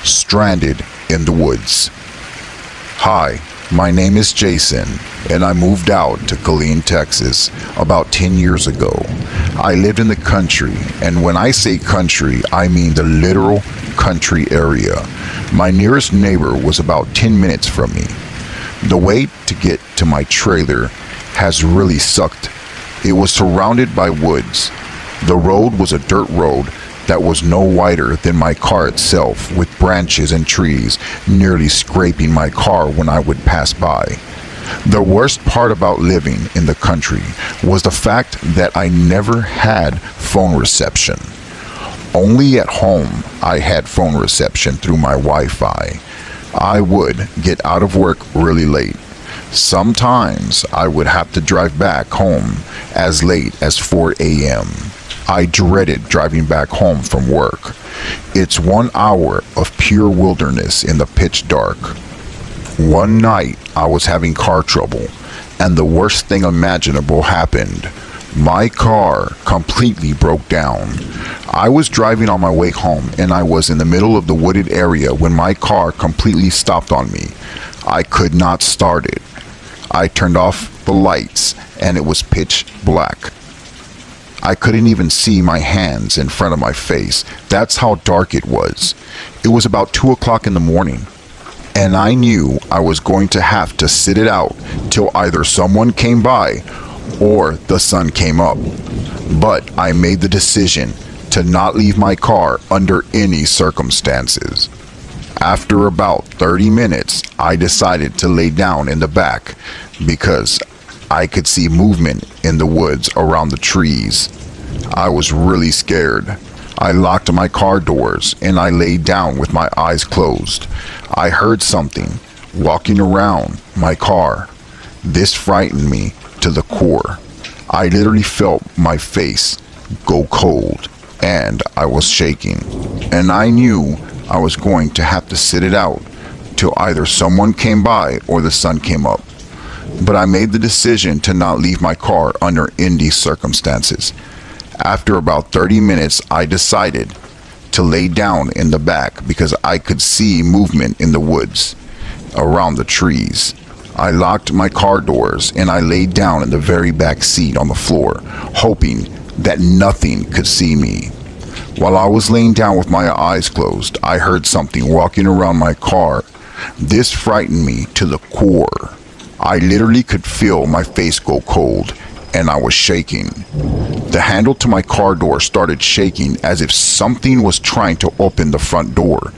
Stranded in the woods. Hi, my name is Jason, and I moved out to Killeen, Texas about 10 years ago. I lived in the country, and when I say country, I mean the literal country area. My nearest neighbor was about 10 minutes from me. The way to get to my trailer has really sucked. It was surrounded by woods. The road was a dirt road that was no wider than my car itself, with branches and trees nearly scraping my car when I would pass by. The worst part about living in the country was the fact that I never had phone reception. Only at home I had phone reception through my Wi-Fi. I would get out of work really late. Sometimes I would have to drive back home as late as 4 a.m. I dreaded driving back home from work. It's 1 hour of pure wilderness in the pitch dark. One night I was having car trouble, and the worst thing imaginable happened. My car completely broke down. I was driving on my way home, and I was in the middle of the wooded area when my car completely stopped on me. I could not start it. I turned off the lights, and it was pitch black. I couldn't even see my hands in front of my face. That's how dark it was. It was about 2 o'clock in the morning, and I knew I was going to have to sit it out till either someone came by or the sun came up. But I made the decision to not leave my car under any circumstances. After about 30 minutes, I decided to lay down in the back because I could see movement in the woods around the trees. I was really scared. I locked my car doors and I laid down with my eyes closed. I heard something walking around my car. This frightened me to the core. I literally felt my face go cold and I was shaking. And I knew I was going to have to sit it out till either someone came by or the sun came up. But I made the decision to not leave my car under any circumstances. After about 30 minutes, I decided to lay down in the back because I could see movement in the woods around the trees. I locked my car doors and I laid down in the very back seat on the floor, hoping that nothing could see me. While I was laying down with my eyes closed, I heard something walking around my car. This frightened me to the core. I literally could feel my face go cold, and I was shaking. The handle to my car door started shaking as if something was trying to open the front door.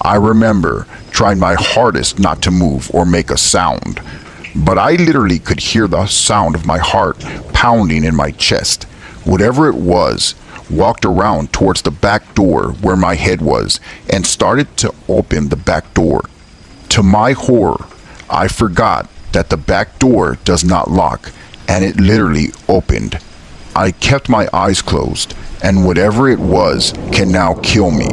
I remember trying my hardest not to move or make a sound, but I literally could hear the sound of my heart pounding in my chest. Whatever it was walked around towards the back door where my head was and started to open the back door. To my horror, I forgot that the back door does not lock, and it literally opened. I kept my eyes closed, and whatever it was can now kill me.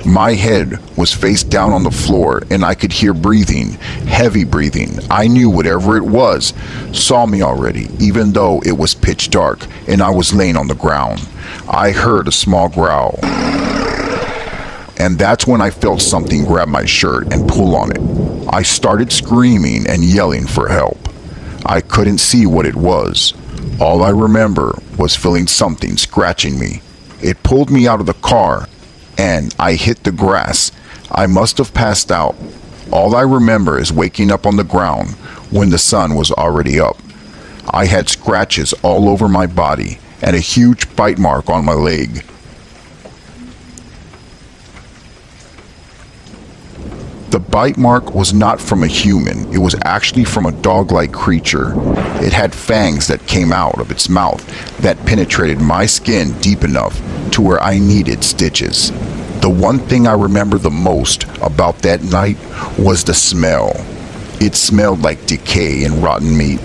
My head was face down on the floor, and I could hear breathing, heavy breathing. I knew whatever it was saw me already, even though it was pitch dark and I was laying on the ground. I heard a small growl, and that's when I felt something grab my shirt and pull on it. I started screaming and yelling for help. I couldn't see what it was. All I remember was feeling something scratching me. It pulled me out of the car, and I hit the grass. I must have passed out. All I remember is waking up on the ground when the sun was already up. I had scratches all over my body and a huge bite mark on my leg. The bite mark was not from a human. It was actually from a dog-like creature. It had fangs that came out of its mouth that penetrated my skin deep enough to where I needed stitches. The one thing I remember the most about that night was the smell. It smelled like decay and rotten meat.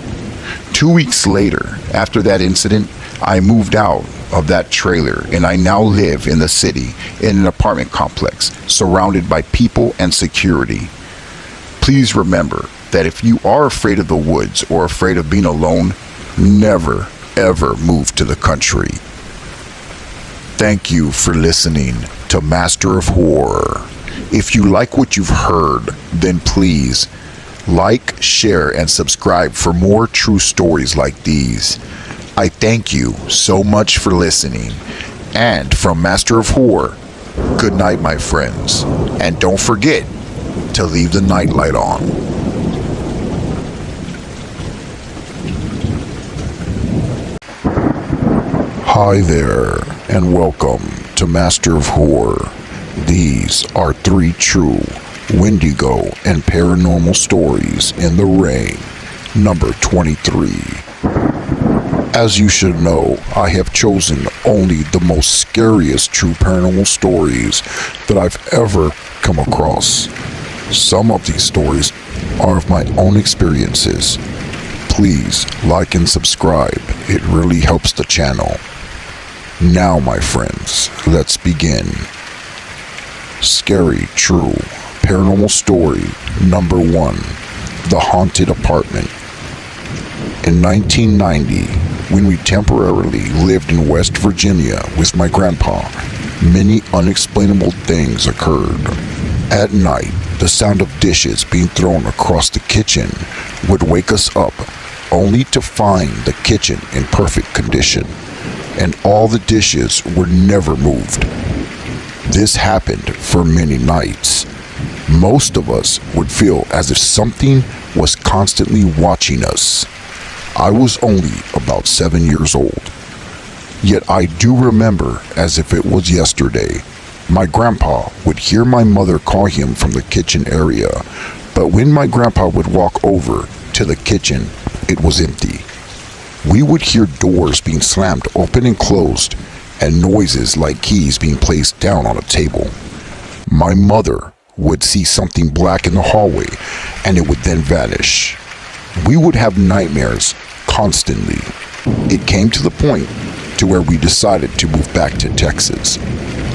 2 weeks later, after that incident, I moved out of that trailer and I now live in the city in an apartment complex surrounded by people and security. Please remember that if you are afraid of the woods or afraid of being alone, never ever move to the country. Thank you for listening to Master of Horror. If you like what you've heard, then please like, share, and subscribe for more true stories like these. I thank you so much for listening. And from Master of Horror, good night, my friends. And don't forget to leave the nightlight on. Hi there, and welcome to Master of Horror. These are 3 true Wendigo and paranormal stories in the rain, number 23. As you should know, I have chosen only the most scariest true paranormal stories that I've ever come across. Some of these stories are of my own experiences. Please like and subscribe, it really helps the channel. Now, my friends, let's begin. Scary, true, paranormal story number 1, The Haunted Apartment. In 1990, when we temporarily lived in West Virginia with my grandpa, many unexplainable things occurred. At night, the sound of dishes being thrown across the kitchen would wake us up, only to find the kitchen in perfect condition, and all the dishes were never moved. This happened for many nights. Most of us would feel as if something was constantly watching us. I was only about 7 years old. Yet I do remember as if it was yesterday. My grandpa would hear my mother call him from the kitchen area, but when my grandpa would walk over to the kitchen, it was empty. We would hear doors being slammed open and closed, and noises like keys being placed down on a table. My mother would see something black in the hallway, and it would then vanish. We would have nightmares constantly. It came to the point to where we decided to move back to Texas.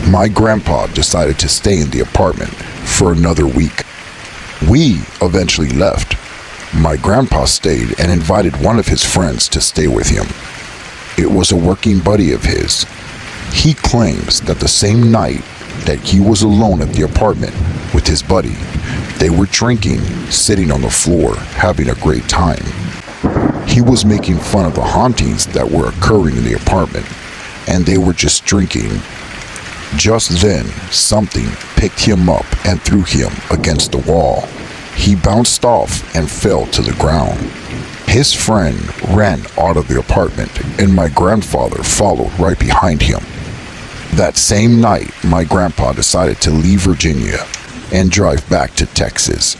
My grandpa decided to stay in the apartment for another week. We eventually left. My grandpa stayed and invited one of his friends to stay with him. It was a working buddy of his. He claims that the same night that he was alone at the apartment with his buddy, they were drinking, sitting on the floor, having a great time. He was making fun of the hauntings that were occurring in the apartment, and they were just drinking. Just then, something picked him up and threw him against the wall. He bounced off and fell to the ground. His friend ran out of the apartment, and my grandfather followed right behind him. That same night, my grandpa decided to leave Virginia and drive back to Texas.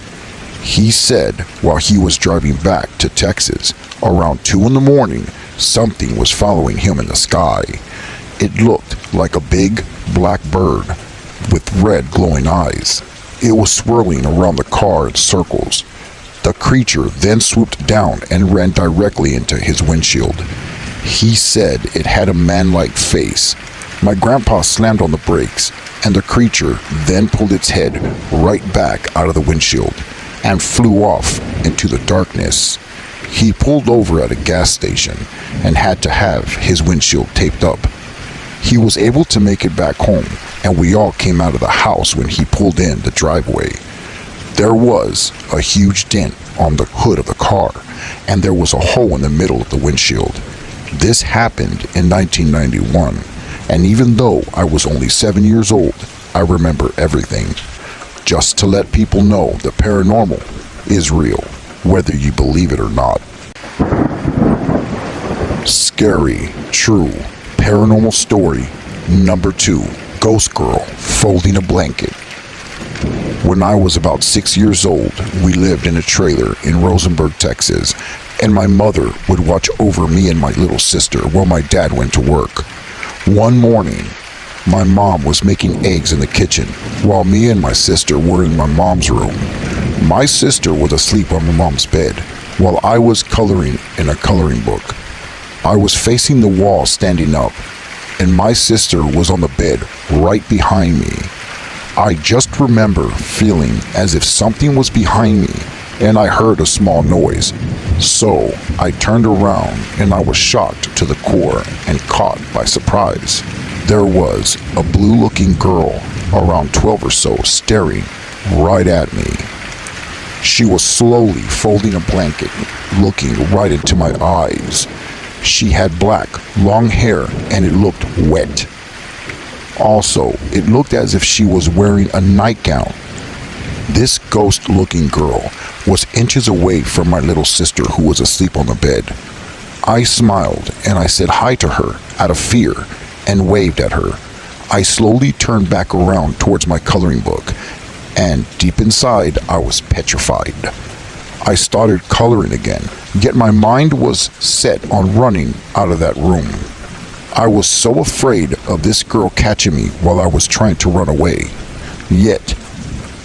He said while he was driving back to Texas, around 2 a.m, something was following him in the sky. It looked like a big black bird with red glowing eyes. It was swirling around the car in circles. The creature then swooped down and ran directly into his windshield. He said it had a man-like face. My grandpa slammed on the brakes, and the creature then pulled its head right back out of the windshield and flew off into the darkness. He pulled over at a gas station and had to have his windshield taped up. He was able to make it back home, and we all came out of the house when he pulled in the driveway. There was a huge dent on the hood of the car, and there was a hole in the middle of the windshield. This happened in 1991, and even though I was only 7 years old, I remember everything. Just to let people know the paranormal is real, whether you believe it or not. Scary, true, paranormal story number 2, Ghost Girl Folding a Blanket. When I was about 6 years old, we lived in a trailer in Rosenberg, Texas, and my mother would watch over me and my little sister while my dad went to work. One morning, My mom was making eggs in the kitchen, while me and my sister were in my mom's room. My sister was asleep on my mom's bed, while I was coloring in a coloring book. I was facing the wall standing up, and my sister was on the bed right behind me. I just remember feeling as if something was behind me, and I heard a small noise. So I turned around, and I was shocked to the core and caught by surprise. There was a blue-looking girl, around 12 or so, staring right at me. She was slowly folding a blanket, looking right into my eyes. She had black, long hair, and it looked wet. Also, it looked as if she was wearing a nightgown. This ghost-looking girl was inches away from my little sister who was asleep on the bed. I smiled and I said hi to her out of fear and waved at her. I slowly turned back around towards my coloring book, and deep inside I was petrified. I started coloring again, yet my mind was set on running out of that room. I was so afraid of this girl catching me while I was trying to run away. Yet,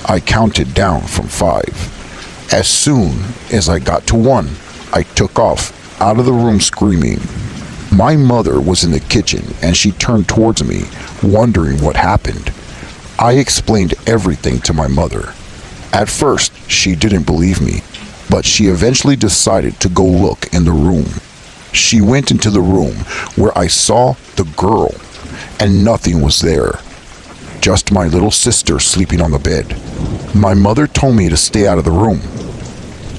I counted down from 5. As soon as I got to 1, I took off out of the room screaming. My mother was in the kitchen and she turned towards me, wondering what happened. I explained everything to my mother. At first, she didn't believe me, but she eventually decided to go look in the room. She went into the room where I saw the girl, and nothing was there. Just my little sister sleeping on the bed. My mother told me to stay out of the room.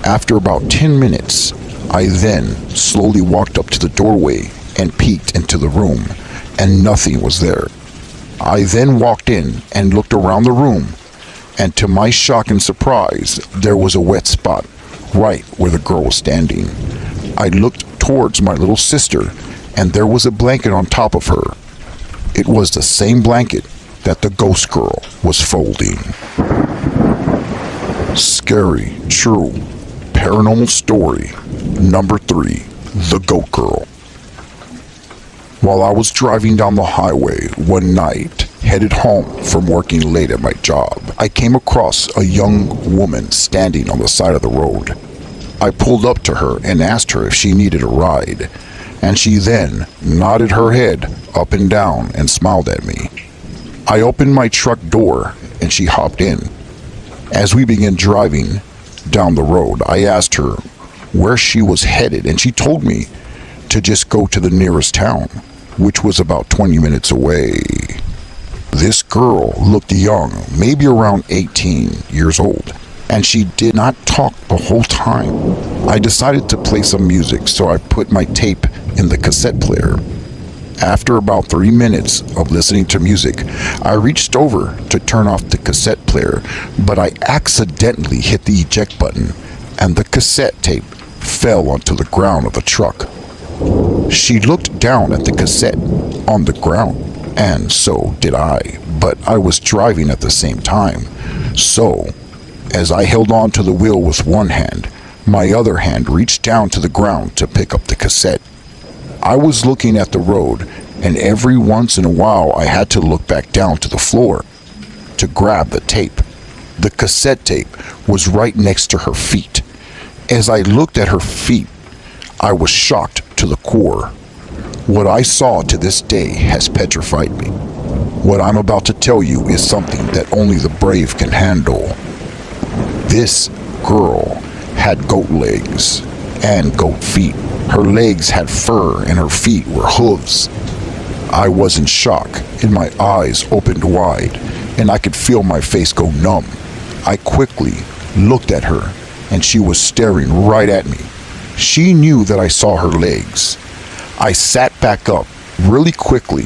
After about 10 minutes, I then slowly walked up to the doorway and peeked into the room, and nothing was there. I then walked in and looked around the room, and to my shock and surprise, there was a wet spot right where the girl was standing. I looked towards my little sister, and there was a blanket on top of her. It was the same blanket that the ghost girl was folding. Scary, true, paranormal story number 3, The Goat Girl. While I was driving down the highway one night, headed home from working late at my job, I came across a young woman standing on the side of the road. I pulled up to her and asked her if she needed a ride, and she then nodded her head up and down and smiled at me. I opened my truck door and she hopped in. As we began driving down the road, I asked her where she was headed, and she told me to just go to the nearest town, which was about 20 minutes away. This girl looked young, maybe around 18 years old, and she did not talk the whole time. I decided to play some music, so I put my tape in the cassette player. After about 3 minutes of listening to music, I reached over to turn off the cassette player, but I accidentally hit the eject button, and the cassette tape fell onto the ground of the truck. She looked down at the cassette on the ground, and so did I, but I was driving at the same time. So, as I held on to the wheel with one hand, my other hand reached down to the ground to pick up the cassette. I was looking at the road, and every once in a while I had to look back down to the floor to grab the tape. The cassette tape was right next to her feet. As I looked at her feet, I was shocked to the core. What I saw to this day has petrified me. What I'm about to tell you is something that only the brave can handle. This girl had goat legs and goat feet. Her legs had fur and her feet were hooves. I was in shock and my eyes opened wide and I could feel my face go numb. I quickly looked at her and she was staring right at me. She knew that I saw her legs. I sat back up really quickly,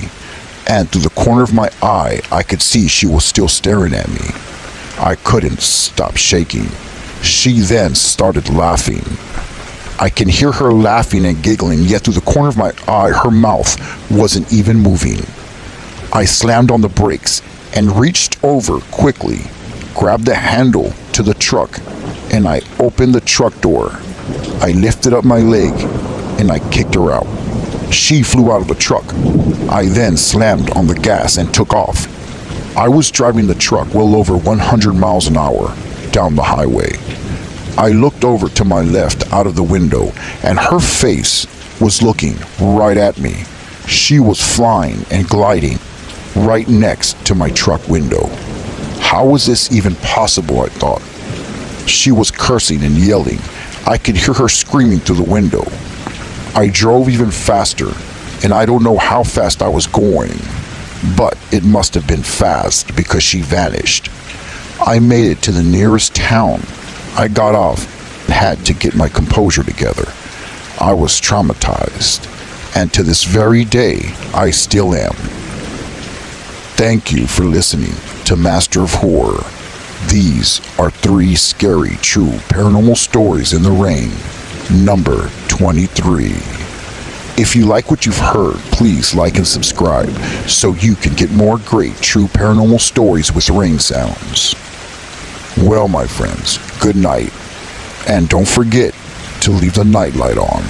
and through the corner of my eye, I could see she was still staring at me. I couldn't stop shaking. She then started laughing. I can hear her laughing and giggling, yet through the corner of my eye, her mouth wasn't even moving. I slammed on the brakes and reached over quickly, grabbed the handle to the truck, and I opened the truck door. I lifted up my leg and I kicked her out. She flew out of the truck. I then slammed on the gas and took off. I was driving the truck well over 100 miles an hour down the highway. I looked over to my left out of the window, and her face was looking right at me. She was flying and gliding right next to my truck window. How was this even possible, I thought. She was cursing and yelling. I could hear her screaming through the window. I drove even faster, and I don't know how fast I was going, but it must have been fast because she vanished. I made it to the nearest town. I got off and had to get my composure together. I was traumatized, and to this very day, I still am. Thank you for listening to Master of Horror. These are 3 scary, true paranormal stories in the rain, number 23. If you like what you've heard, please like and subscribe so you can get more great true paranormal stories with rain sounds. Well, my friends, good night, and don't forget to leave the nightlight on.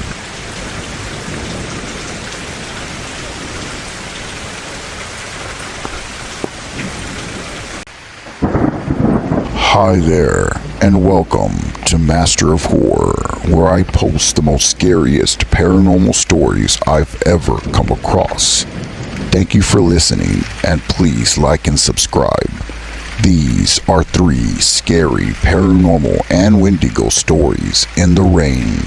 Hi there, and welcome to Master of Horror, where I post the most scariest paranormal stories I've ever come across. Thank you for listening, and please like and subscribe. These are 3 scary paranormal and Wendigo stories in the rain,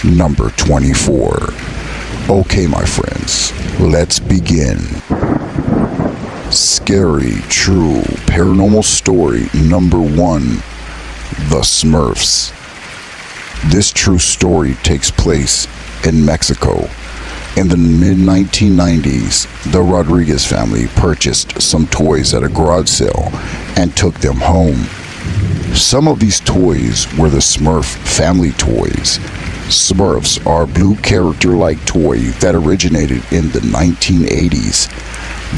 number 24. Okay, my friends, let's begin. Scary, true, paranormal story number 1, The Smurfs. This true story takes place in Mexico. In the mid-1990s, the Rodriguez family purchased some toys at a garage sale and took them home. Some of these toys were the Smurf family toys. Smurfs are a blue character-like toy that originated in the 1980s.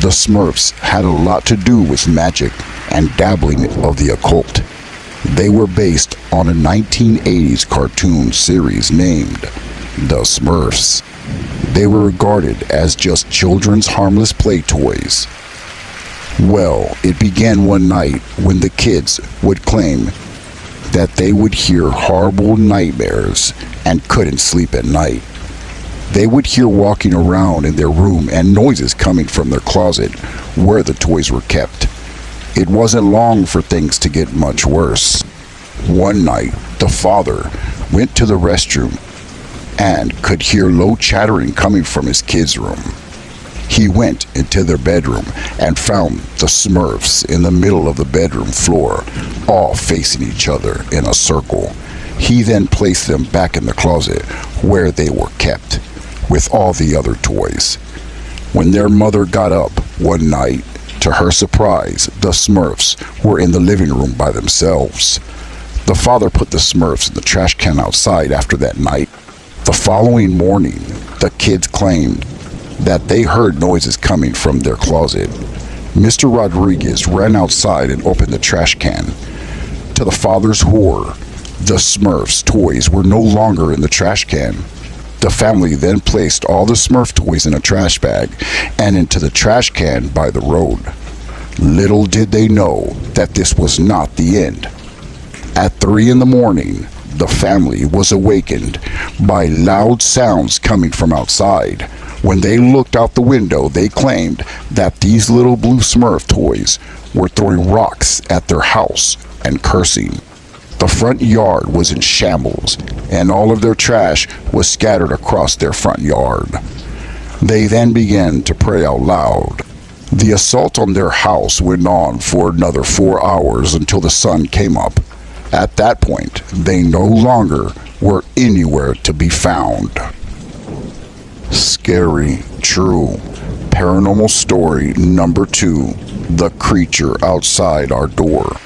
The Smurfs had a lot to do with magic and dabbling of the occult. They were based on a 1980s cartoon series named The Smurfs. They were regarded as just children's harmless play toys. Well, it began one night when the kids would claim that they would hear horrible nightmares and couldn't sleep at night. They would hear walking around in their room and noises coming from their closet where the toys were kept. It wasn't long for things to get much worse. One night, the father went to the restroom and could hear low chattering coming from his kids' room. He went into their bedroom and found the Smurfs in the middle of the bedroom floor, all facing each other in a circle. He then placed them back in the closet where they were kept, with all the other toys. When their mother got up one night, to her surprise, the Smurfs were in the living room by themselves. The father put the Smurfs in the trash can outside after that night. The following morning, the kids claimed that they heard noises coming from their closet. Mr. Rodriguez ran outside and opened the trash can. To the father's horror, the Smurfs' toys were no longer in the trash can. The family then placed all the Smurf toys in a trash bag and into the trash can by the road. Little did they know that this was not the end. At 3 in the morning, the family was awakened by loud sounds coming from outside. When they looked out the window, they claimed that these little blue Smurf toys were throwing rocks at their house and cursing. The front yard was in shambles, and all of their trash was scattered across their front yard. They then began to pray out loud. The assault on their house went on for another 4 hours until the sun came up. At that point, they no longer were anywhere to be found. Scary, true, paranormal story number 2, The Creature Outside Our Door.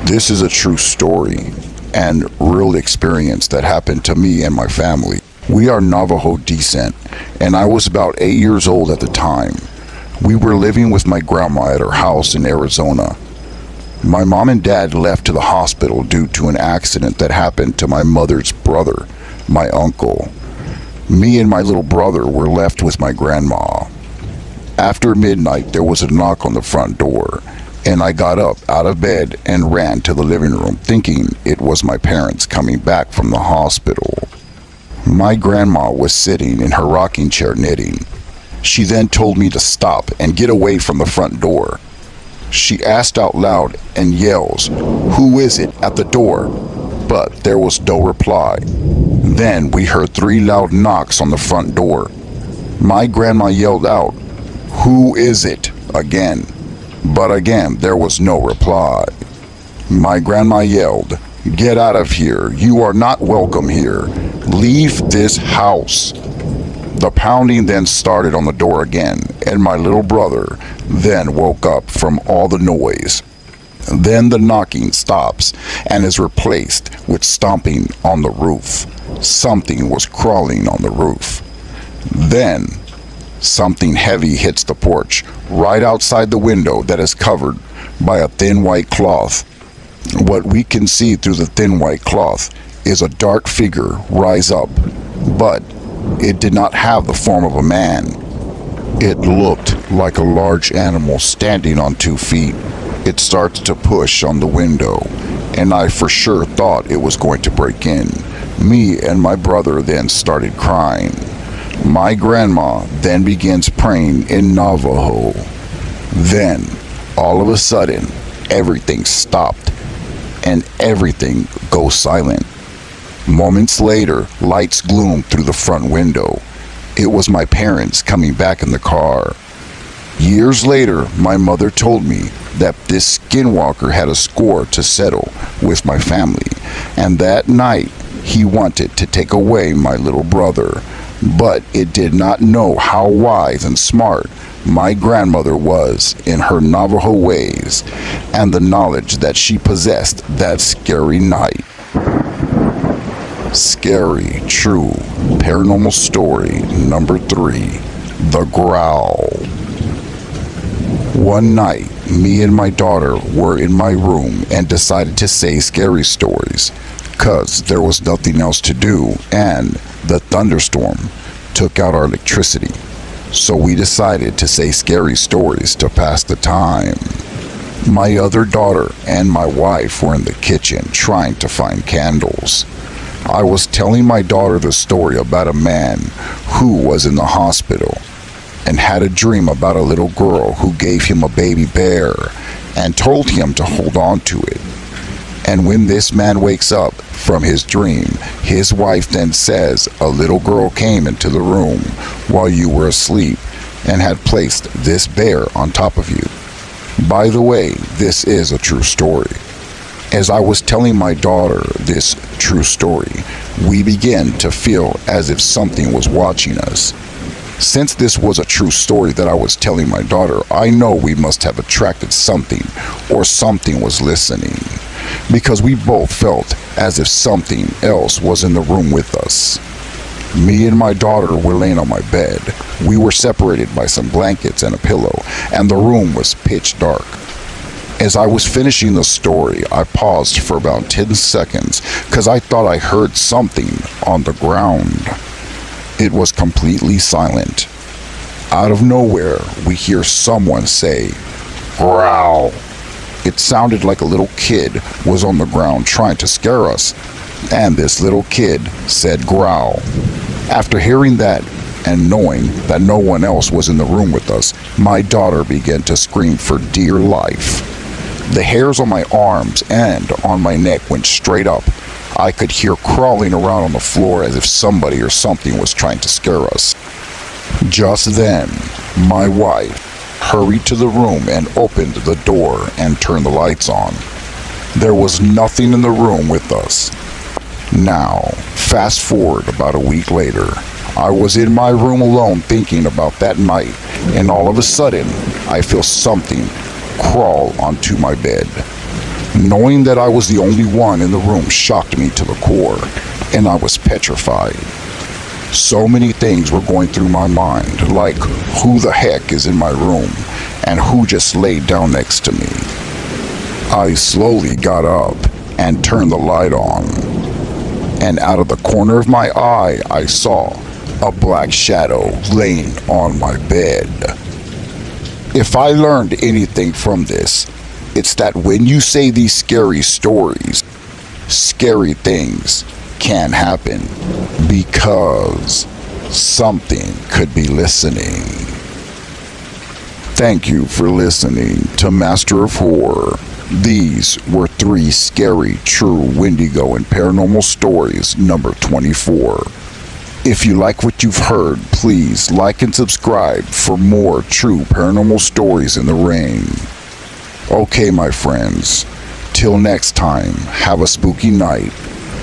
This is a true story and real experience that happened to me and my family. We are Navajo descent, and I was about 8 years old at the time. We were living with my grandma at her house in Arizona. My mom and dad left to the hospital due to an accident that happened to my mother's brother, my uncle. Me and my little brother were left with my grandma. After midnight, there was a knock on the front door, and I got up out of bed and ran to the living room thinking it was my parents coming back from the hospital. My grandma was sitting in her rocking chair knitting. She then told me to stop and get away from the front door. She asked out loud and yells, "Who is it at the door?" But there was no reply. Then we heard 3 loud knocks on the front door. My grandma yelled out, "Who is it?" again. But again, there was no reply. My grandma yelled, "Get out of here. You are not welcome here. Leave this house." The pounding then started on the door again, and my little brother then woke up from all the noise. Then the knocking stops and is replaced with stomping on the roof. Something was crawling on the roof. Then something heavy hits the porch right outside the window that is covered by a thin white cloth. What we can see through the thin white cloth is a dark figure rise up, but it did not have the form of a man. It looked like a large animal standing on 2 feet. It starts to push on the window, and I for sure thought it was going to break in. Me and my brother then started crying. My grandma then begins praying in Navajo. Then, all of a sudden, everything stopped, and everything goes silent. Moments later, lights gloomed through the front window. It was my parents coming back in the car. Years later, my mother told me that this skinwalker had a score to settle with my family, and that night he wanted to take away my little brother, but it did not know how wise and smart my grandmother was in her Navajo ways and the knowledge that she possessed that scary night. Scary, true, paranormal story number 3, The Growl. One night, me and my daughter were in my room and decided to say scary stories, 'cause there was nothing else to do and the thunderstorm took out our electricity. So we decided to say scary stories to pass the time. My other daughter and my wife were in the kitchen trying to find candles. I was telling my daughter the story about a man who was in the hospital and had a dream about a little girl who gave him a baby bear and told him to hold on to it. And when this man wakes up from his dream, his wife then says a little girl came into the room while you were asleep and had placed this bear on top of you. By the way, this is a true story. As I was telling my daughter this true story, we began to feel as if something was watching us. Since this was a true story that I was telling my daughter, I know we must have attracted something, or something was listening, because we both felt as if something else was in the room with us. Me and my daughter were laying on my bed. We were separated by some blankets and a pillow, and the room was pitch dark. As I was finishing the story, I paused for about 10 seconds because I thought I heard something on the ground. It was completely silent. Out of nowhere, we hear someone say, "Growl." It sounded like a little kid was on the ground trying to scare us, and this little kid said growl. After hearing that and knowing that no one else was in the room with us, my daughter began to scream for dear life. The hairs on my arms and on my neck went straight up. I could hear crawling around on the floor as if somebody or something was trying to scare us. Just then, my wife hurried to the room and opened the door and turned the lights on. There was nothing in the room with us. Now, fast forward about a week later, I was in my room alone thinking about that night, and all of a sudden, I feel something crawl onto my bed. Knowing that I was the only one in the room shocked me to the core, and I was petrified. So many things were going through my mind, like who the heck is in my room, and who just laid down next to me. I slowly got up and turned the light on, and out of the corner of my eye, I saw a black shadow laying on my bed. If I learned anything from this, it's that when you say these scary stories, scary things can happen because something could be listening. Thank you for listening to Master of Horror. These were 3 scary, true Wendigo and paranormal stories, number 24. If you like what you've heard, please like and subscribe for more true paranormal stories in the ring. Okay, my friends, till next time, have a spooky night,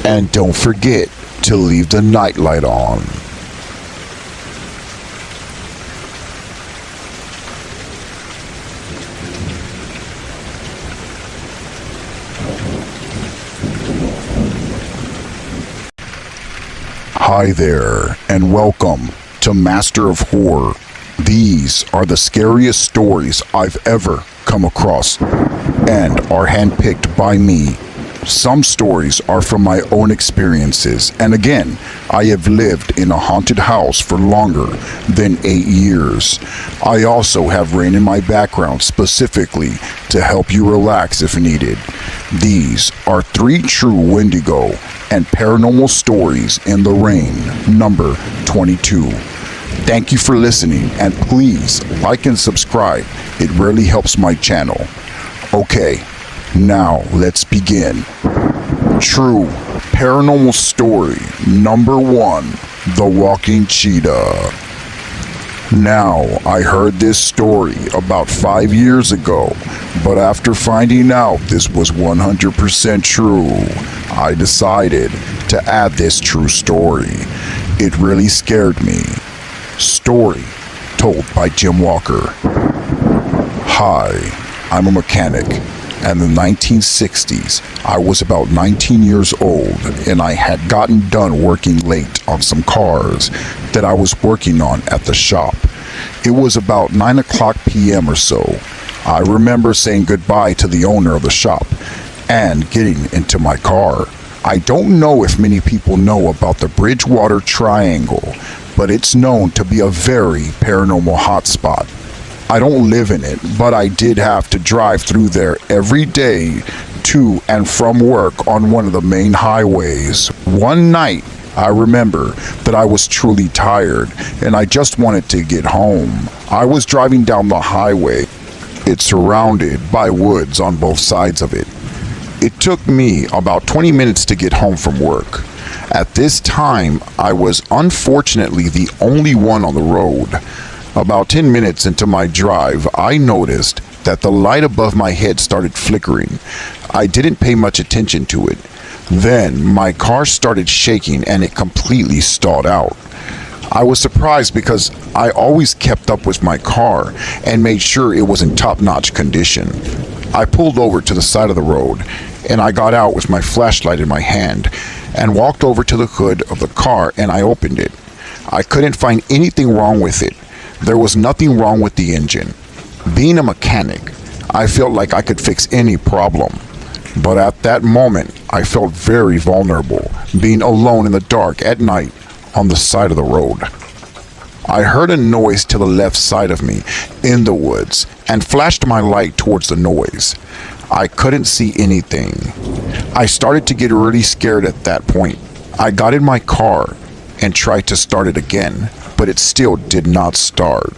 and don't forget to leave the nightlight on. Hi there, and welcome to Master of Horror. These are the scariest stories I've ever come across and are handpicked by me. Some stories are from my own experiences, and again, I have lived in a haunted house for longer than 8 years. I also have rain in my background specifically to help you relax if needed. These are 3 true Wendigo and paranormal stories in the rain, number 22. Thank you for listening, and please like and subscribe. It really helps my channel. Okay, now let's begin. True paranormal story number 1, The Walking Cheetah. Now, I heard this story about 5 years ago, but after finding out this was 100% true, I decided to add this true story. It really scared me. Story told by Jim Walker. Hi, I'm a mechanic. And in the 1960s, I was about 19 years old, and I had gotten done working late on some cars that I was working on at the shop. It was about 9 o'clock p.m. or so. I remember saying goodbye to the owner of the shop and getting into my car. I don't know if many people know about the Bridgewater Triangle, but it's known to be a very paranormal hotspot. I don't live in it, but I did have to drive through there every day to and from work on one of the main highways. One night, I remember that I was truly tired and I just wanted to get home. I was driving down the highway. It's surrounded by woods on both sides of it. It took me about 20 minutes to get home from work. At this time, I was unfortunately the only one on the road. About 10 minutes into my drive, I noticed that the light above my head started flickering. I didn't pay much attention to it. Then my car started shaking and it completely stalled out. I was surprised because I always kept up with my car and made sure it was in top-notch condition. I pulled over to the side of the road and I got out with my flashlight in my hand and walked over to the hood of the car and I opened it. I couldn't find anything wrong with it. There was nothing wrong with the engine. Being a mechanic, I felt like I could fix any problem. But at that moment, I felt very vulnerable, being alone in the dark at night on the side of the road. I heard a noise to the left side of me in the woods and flashed my light towards the noise. I couldn't see anything. I started to get really scared at that point. I got in my car and tried to start it again, but it still did not start.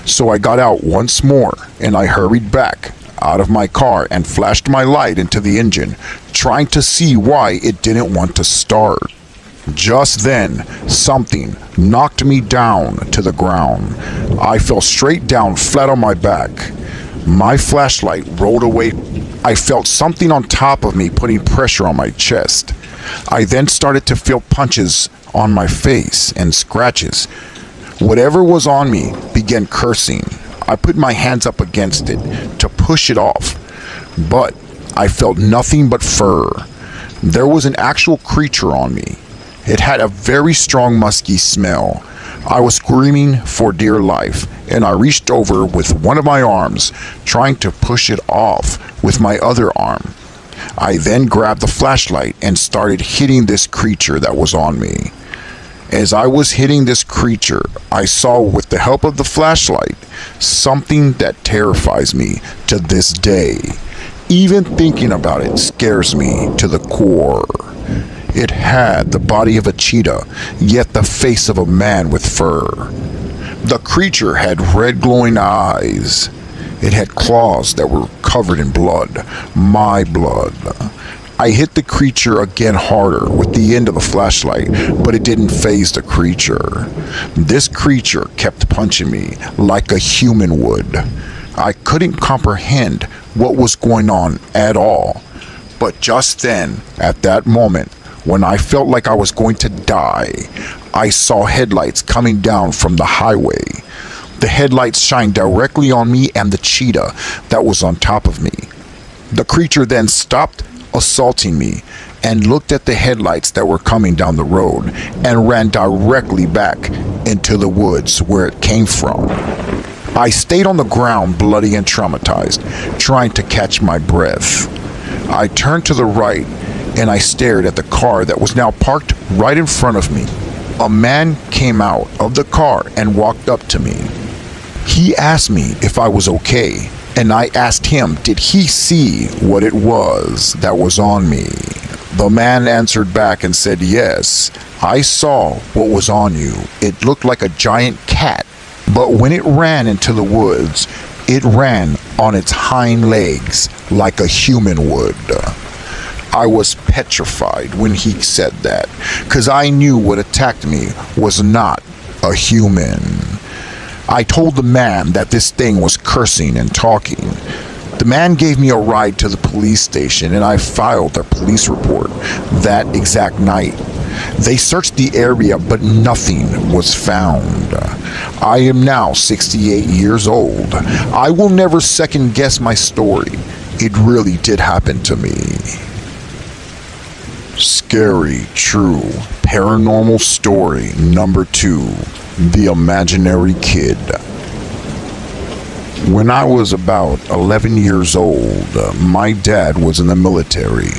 So I got out once more and I hurried back out of my car and flashed my light into the engine, trying to see why it didn't want to start. Just then, something knocked me down to the ground. I fell straight down flat on my back. My flashlight rolled away. I felt something on top of me putting pressure on my chest. I then started to feel punches on my face and scratches. Whatever was on me began cursing. I put my hands up against it to push it off, but I felt nothing but fur. There was an actual creature on me. It had a very strong musky smell. I was screaming for dear life, and I reached over with one of my arms, trying to push it off with my other arm. I then grabbed the flashlight and started hitting this creature that was on me. As I was hitting this creature, I saw with the help of the flashlight something that terrifies me to this day. Even thinking about it scares me to the core. It had the body of a cheetah, yet the face of a man with fur. The creature had red glowing eyes. It had claws that were covered in blood, my blood. I hit the creature again harder with the end of the flashlight, but it didn't faze the creature. This creature kept punching me like a human would. I couldn't comprehend what was going on at all. But just then, at that moment, when I felt like I was going to die, I saw headlights coming down from the highway. The headlights shined directly on me and the cheetah that was on top of me. The creature then stopped assaulting me and looked at the headlights that were coming down the road and ran directly back into the woods where it came from. I stayed on the ground, bloody and traumatized, trying to catch my breath. I turned to the right and I stared at the car that was now parked right in front of me. A man came out of the car and walked up to me. He asked me if I was okay, and I asked him, did he see what it was that was on me? The man answered back and said, yes, I saw what was on you. It looked like a giant cat, but when it ran into the woods, it ran on its hind legs like a human would. I was petrified when he said that, because I knew what attacked me was not a human. I told the man that this thing was cursing and talking. The man gave me a ride to the police station and I filed a police report that exact night. They searched the area but nothing was found. I am now 68 years old. I will never second guess my story. It really did happen to me. Scary, true, paranormal story number 2. The Imaginary Kid. When I was about 11 years old, my dad was in the military,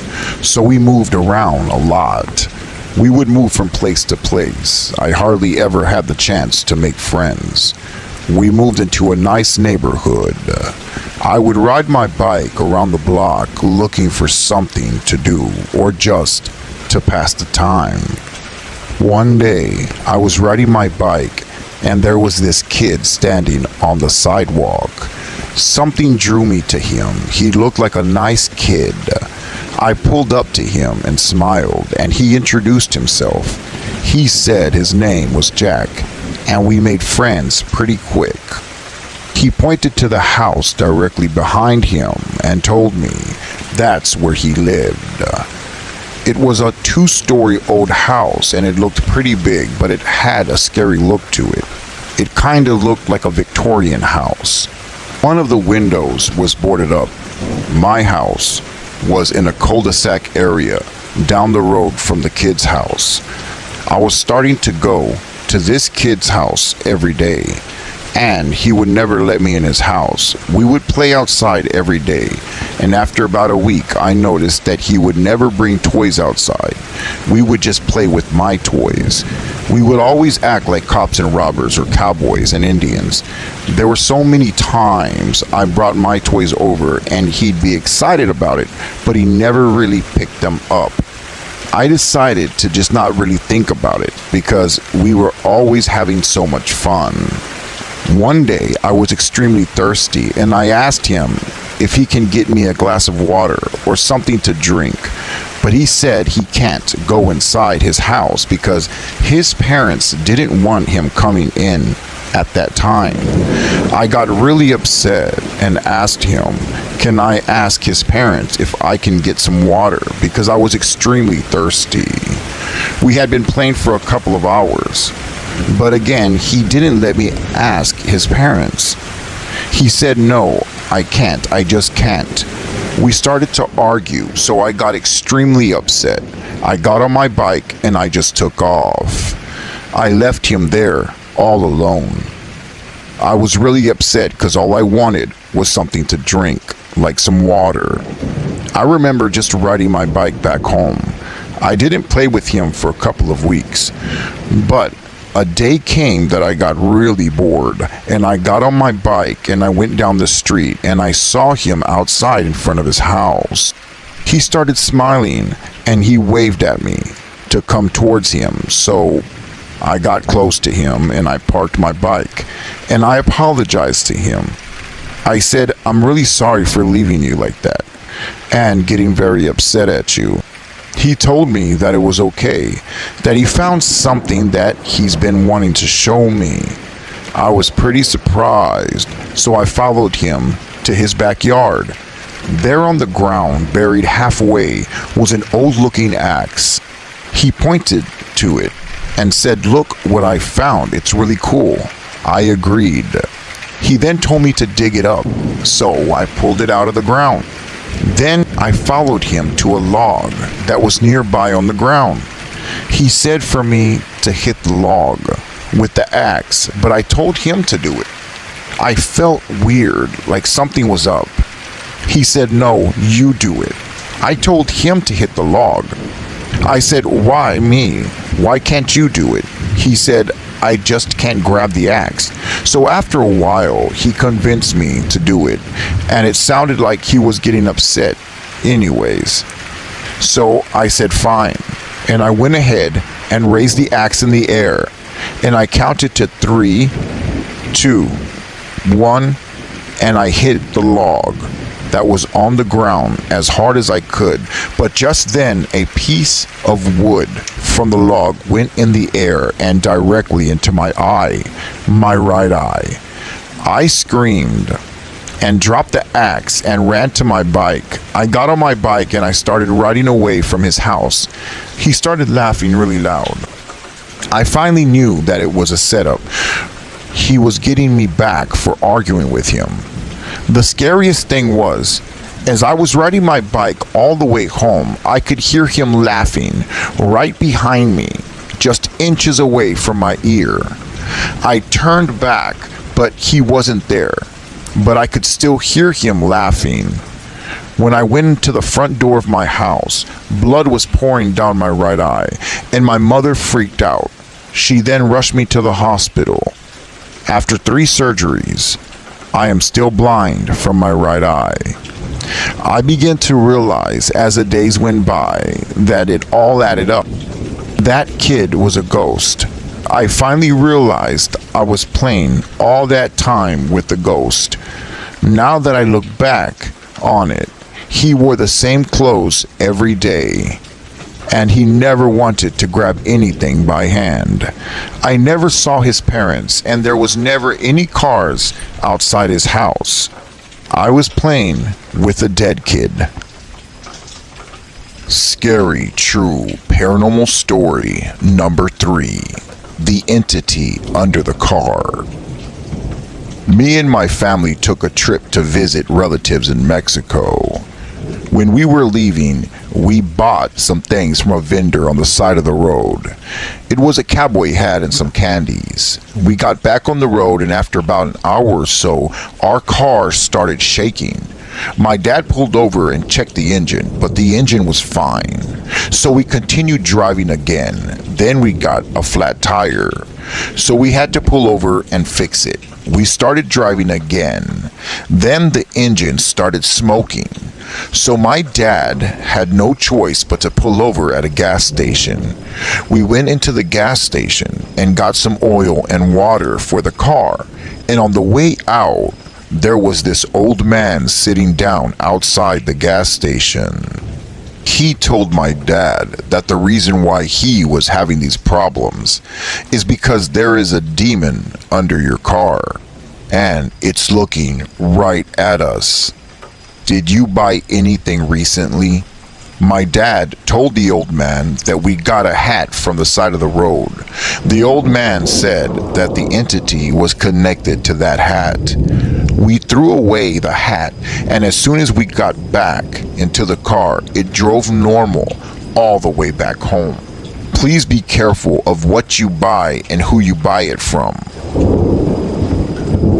so we moved around a lot. We would move from place to place. I hardly ever had the chance to make friends. We moved into a nice neighborhood. I would ride my bike around the block looking for something to do or just to pass the time. One day, I was riding my bike and there was this kid standing on the sidewalk. Something drew me to him. He looked like a nice kid. I pulled up to him and smiled, and he introduced himself. He said his name was Jack, and we made friends pretty quick. He pointed to the house directly behind him and told me that's where he lived. It was a 2-story old house and it looked pretty big, but it had a scary look to it. It kind of looked like a Victorian house. One of the windows was boarded up. My house was in a cul-de-sac area down the road from the kid's house. I was starting to go to this kid's house every day, and he would never let me in his house. We would play outside every day, and after about a week, I noticed that he would never bring toys outside. We would just play with my toys. We would always act like cops and robbers or cowboys and Indians. There were so many times I brought my toys over and he'd be excited about it, but he never really picked them up. I decided to just not really think about it because we were always having so much fun. One day I was extremely thirsty and I asked him if he can get me a glass of water or something to drink, but he said he can't go inside his house because his parents didn't want him coming in at that time. I got really upset and asked him, can I ask his parents if I can get some water, because I was extremely thirsty. We had been playing for a couple of hours, but again, he didn't let me ask his parents. He said, no, I can't, I just can't. We started to argue, so I got extremely upset. I got on my bike and I just took off. I left him there all alone. I was really upset because all I wanted was something to drink, like some water. I remember just riding my bike back home. I didn't play with him for a couple of weeks, but a day came that I got really bored, and I got on my bike and I went down the street and I saw him outside in front of his house. He started smiling and he waved at me to come towards him, so I got close to him and I parked my bike and I apologized to him. I said, "I'm really sorry for leaving you like that and getting very upset at you." He told me that it was okay, that he found something that he's been wanting to show me. I was pretty surprised, so I followed him to his backyard. There on the ground, buried halfway, was an old-looking axe. He pointed to it and said, "Look what I found, it's really cool." I agreed. He then told me to dig it up, so I pulled it out of the ground. Then I followed him to a log that was nearby on the ground. He said for me to hit the log with the axe, but I told him to do it. I felt weird, like something was up. He said, "No, you do it." I told him to hit the log. I said, "Why me? Why can't you do it?" He said, "I just can't grab the axe." So after a while, he convinced me to do it, and it sounded like he was getting upset anyways. So I said fine, and I went ahead and raised the axe in the air, and I counted to 3, 2, 1, and I hit the log that was on the ground as hard as I could. But just then, a piece of wood from the log went in the air and directly into my eye, my right eye. I screamed and dropped the axe and ran to my bike. I got on my bike and I started riding away from his house. He started laughing really loud. I finally knew that it was a setup. He was getting me back for arguing with him. The scariest thing was, as I was riding my bike all the way home, I could hear him laughing right behind me, just inches away from my ear. I turned back, but he wasn't there, but I could still hear him laughing. When I went into the front door of my house, blood was pouring down my right eye, and my mother freaked out. She then rushed me to the hospital. After 3 surgeries, I am still blind from my right eye. I began to realize as the days went by that it all added up. That kid was a ghost. I finally realized I was playing all that time with the ghost. Now that I look back on it, he wore the same clothes every day, and he never wanted to grab anything by hand. I never saw his parents, and there was never any cars outside his house. I was playing with a dead kid. Scary, true, paranormal story number 3. The entity under the car. Me and my family took a trip to visit relatives in Mexico. When we were leaving, we bought some things from a vendor on the side of the road. It was a cowboy hat and some candies. We got back on the road, and after about an hour or so, our car started shaking. My dad pulled over and checked the engine, but the engine was fine. So we continued driving again. Then we got a flat tire. So we had to pull over and fix it. We started driving again. Then the engine started smoking. So my dad had no choice but to pull over at a gas station. We went into the gas station and got some oil and water for the car. And on the way out, there was this old man sitting down outside the gas station. He told my dad that the reason why he was having these problems is because there is a demon under your car, and it's looking right at us. Did you buy anything recently? My dad told the old man that we got a hat from the side of the road. The old man said that the entity was connected to that hat. We threw away the hat, and as soon as we got back into the car, it drove normal all the way back home. Please be careful of what you buy and who you buy it from.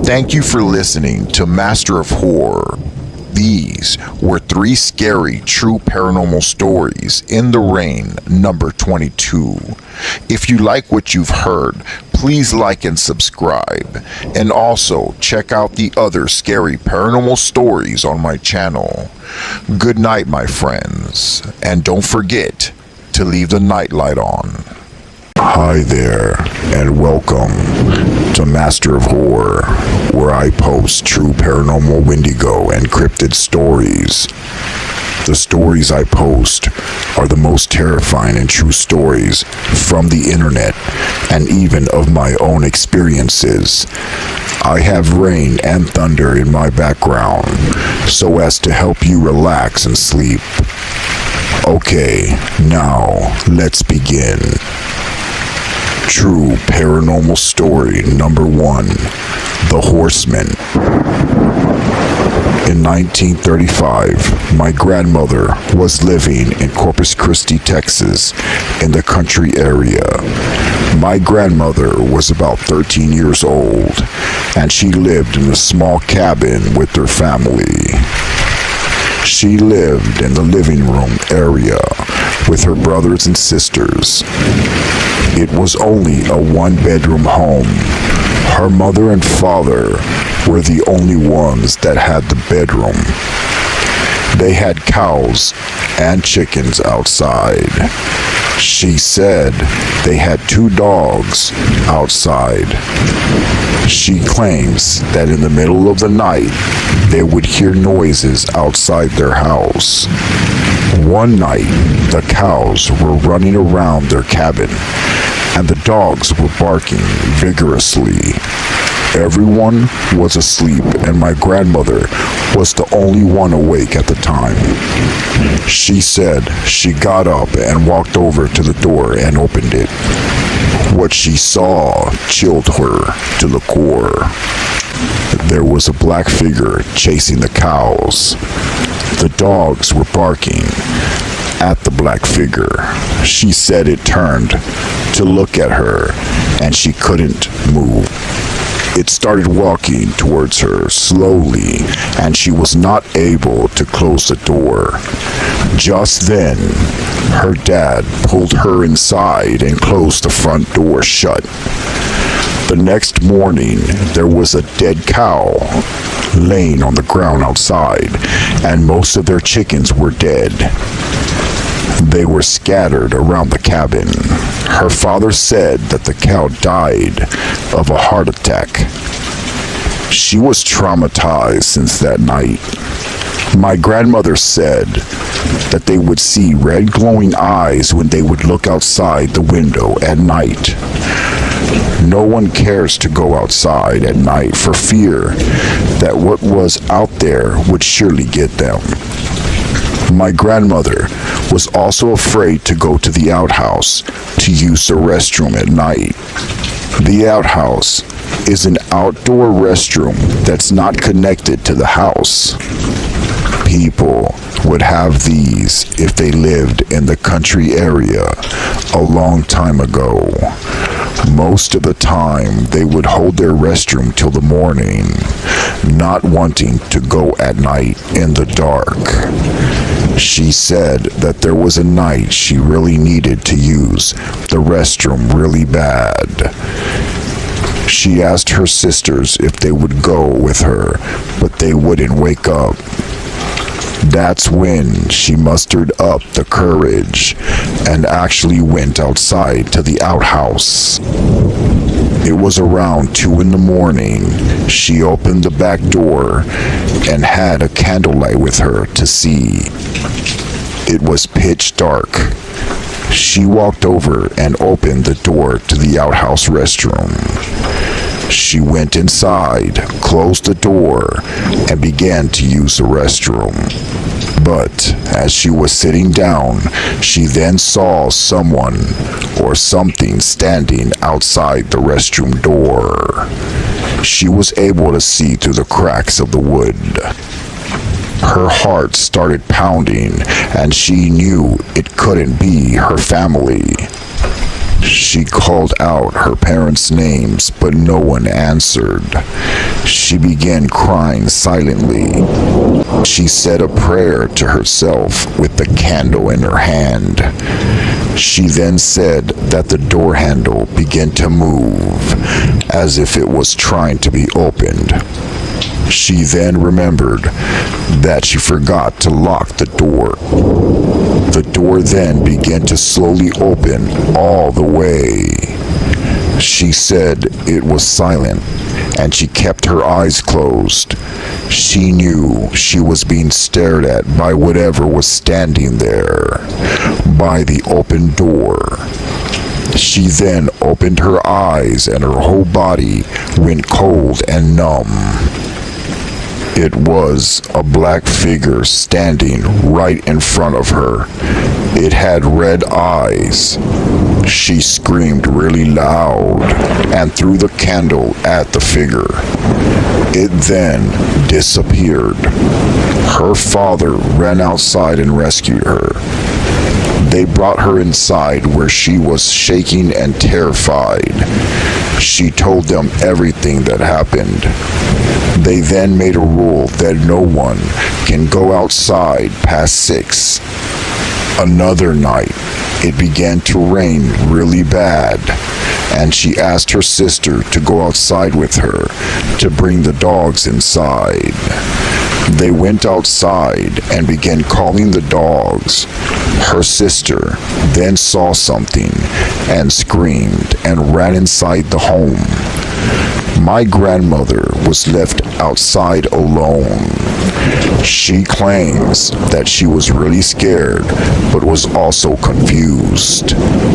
Thank you for listening to Master of Horror. These were 3 scary true paranormal stories in the rain, number 22. If you like what you've heard, please like and subscribe. And also check out the other scary paranormal stories on my channel. Good night, my friends. And don't forget to leave the nightlight on. Hi there, and welcome to Master of Horror, where I post true paranormal Wendigo and cryptid stories. The stories I post are the most terrifying and true stories from the internet and even of my own experiences. I have rain and thunder in my background so as to help you relax and sleep. Okay, now let's begin. True paranormal story number 1, The Horseman. In 1935, my grandmother was living in Corpus Christi, Texas, in the country area. My grandmother was about 13 years old, and she lived in a small cabin with her family. She lived in the living room area with her brothers and sisters. It was only a 1-bedroom home. Her mother and father were the only ones that had the bedroom. They had cows and chickens outside. She said they had 2 dogs outside. She claims that in the middle of the night, they would hear noises outside their house. One night, the cows were running around their cabin, and the dogs were barking vigorously. Everyone was asleep, and my grandmother was the only one awake at the time. She said she got up and walked over to the door and opened it. What she saw chilled her to the core. There was a black figure chasing the cows. The dogs were barking at the black figure. She said it turned to look at her, and she couldn't move. It started walking towards her slowly, and she was not able to close the door. Just then, her dad pulled her inside and closed the front door shut. The next morning, there was a dead cow laying on the ground outside, and most of their chickens were dead. They were scattered around the cabin. Her father said that the cow died of a heart attack. She was traumatized since that night. My grandmother said that they would see red glowing eyes when they would look outside the window at night. No one cares to go outside at night for fear that what was out there would surely get them. My grandmother was also afraid to go to the outhouse to use the restroom at night. The outhouse is an outdoor restroom that's not connected to the house. People would have these if they lived in the country area a long time ago. Most of the time, they would hold their restroom till the morning, not wanting to go at night in the dark. She said that there was a night she really needed to use the restroom really bad. She asked her sisters if they would go with her, but they wouldn't wake up. That's when she mustered up the courage and actually went outside to the outhouse. It was around 2 a.m. She opened the back door and had a candlelight with her to see. It was pitch dark. She walked over and opened the door to the outhouse restroom. She went inside, closed the door, and began to use the restroom. But as she was sitting down, she then saw someone or something standing outside the restroom door. She was able to see through the cracks of the wood. Her heart started pounding, and she knew it couldn't be her family. She called out her parents' names, but no one answered. She began crying silently. She said a prayer to herself with the candle in her hand. She then said that the door handle began to move, as if it was trying to be opened. She then remembered that she forgot to lock the door. The door then began to slowly open all the way. She said it was silent, and she kept her eyes closed. She knew she was being stared at by whatever was standing there, by the open door. She then opened her eyes, and her whole body went cold and numb. It was a black figure standing right in front of her. It had red eyes. She screamed really loud and threw the candle at the figure. It then disappeared. Her father ran outside and rescued her. They brought her inside, where she was shaking and terrified. She told them everything that happened. They then made a rule that no one can go outside past 6. Another night, it began to rain really bad, and she asked her sister to go outside with her to bring the dogs inside. They went outside and began calling the dogs. Her sister then saw something and screamed and ran inside the home. My grandmother was left outside alone. She claims that she was really scared, but was also confused.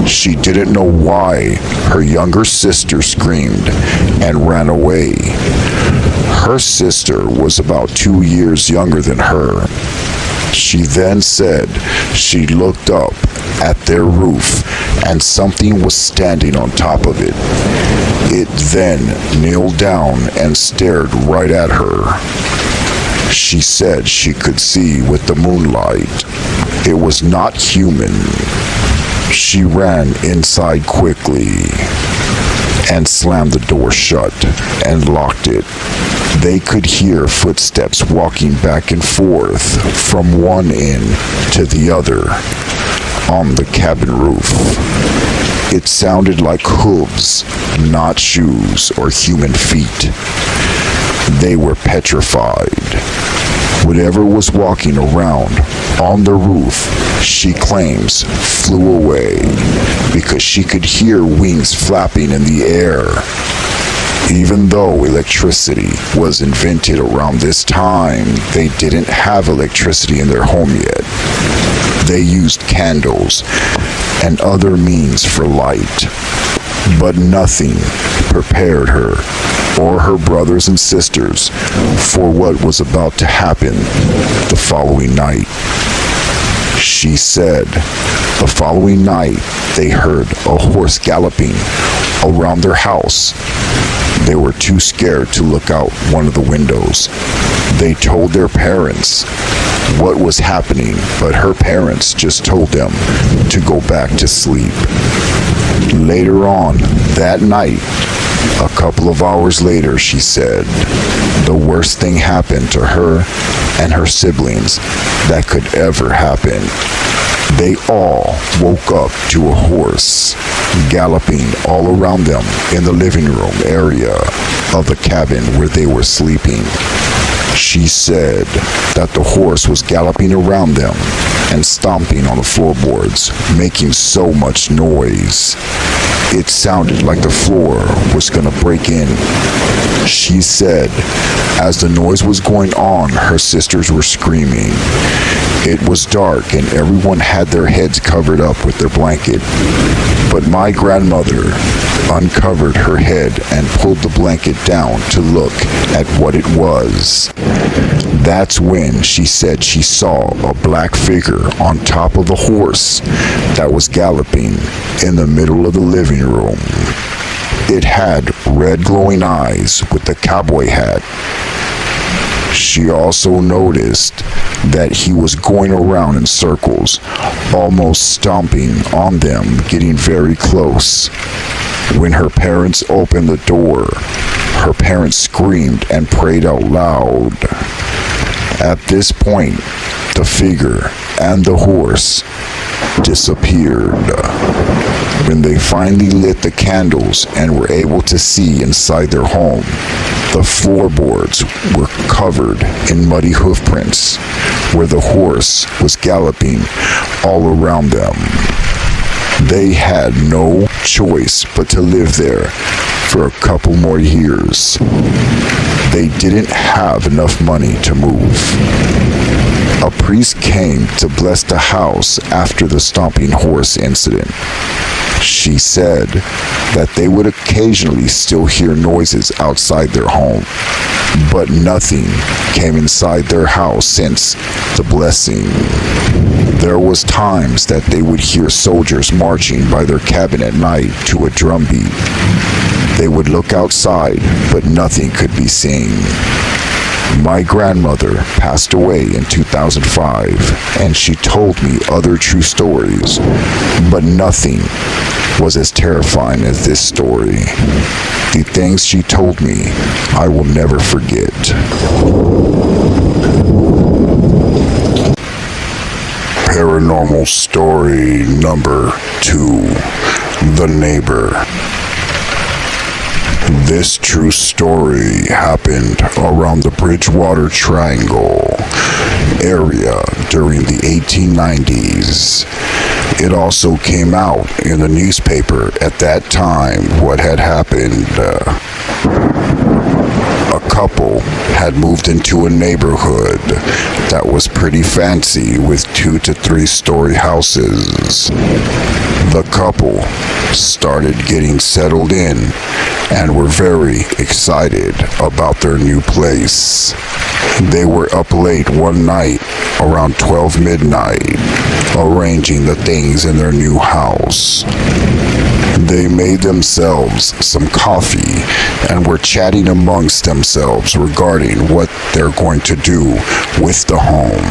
She didn't know why her younger sister screamed and ran away. Her sister was about 2 years younger than her. She then said she looked up at their roof and something was standing on top of it. It then kneeled down and stared right at her. She said she could see with the moonlight. It was not human. She ran inside quickly and slammed the door shut and locked it. They could hear footsteps walking back and forth from one end to the other on the cabin roof. It sounded like hooves, not shoes or human feet. They were petrified. Whatever was walking around on the roof, she claims, flew away because she could hear wings flapping in the air. Even though electricity was invented around this time, they didn't have electricity in their home yet. They used candles and other means for light, but nothing prepared her or her brothers and sisters for what was about to happen the following night. She said the following night they heard a horse galloping around their house. They were too scared to look out one of the windows. They told their parents what was happening, but her parents just told them to go back to sleep. Later on that night, a couple of hours later, she said, the worst thing happened to her and her siblings that could ever happen. They all woke up to a horse galloping all around them in the living room area of the cabin where they were sleeping. She said that the horse was galloping around them and stomping on the floorboards, making so much noise. It sounded like the floor was gonna break in. She said, as the noise was going on, her sisters were screaming. It was dark and everyone had their heads covered up with their blanket. But my grandmother uncovered her head and pulled the blanket down to look at what it was. That's when she said she saw a black figure on top of a horse that was galloping in the middle of the living room. It had red glowing eyes with a cowboy hat. She also noticed that he was going around in circles, almost stomping on them, getting very close. When her parents opened the door, her parents screamed and prayed out loud. At this point, the figure and the horse disappeared. When they finally lit the candles and were able to see inside their home, the floorboards were covered in muddy hoofprints where the horse was galloping all around them. They had no choice but to live there for a couple more years. They didn't have enough money to move. A priest came to bless the house after the stomping horse incident. She said that they would occasionally still hear noises outside their home, but nothing came inside their house since the blessing. There was times that they would hear soldiers marching by their cabin at night to a drumbeat. They would look outside, but nothing could be seen. My grandmother passed away in 2005, and she told me other true stories, but nothing was as terrifying as this story. The things she told me, I will never forget. Paranormal story number 2, The Neighbor. This true story happened around the Bridgewater Triangle area during the 1890s. It also came out in the newspaper at that time what had happened. A couple had moved into a neighborhood that was pretty fancy with 2 to 3 story houses. The couple started getting settled in and were very excited about their new place. They were up late one night around 12 midnight, arranging the things in their new house. They made themselves some coffee and were chatting amongst themselves regarding what they're going to do with the home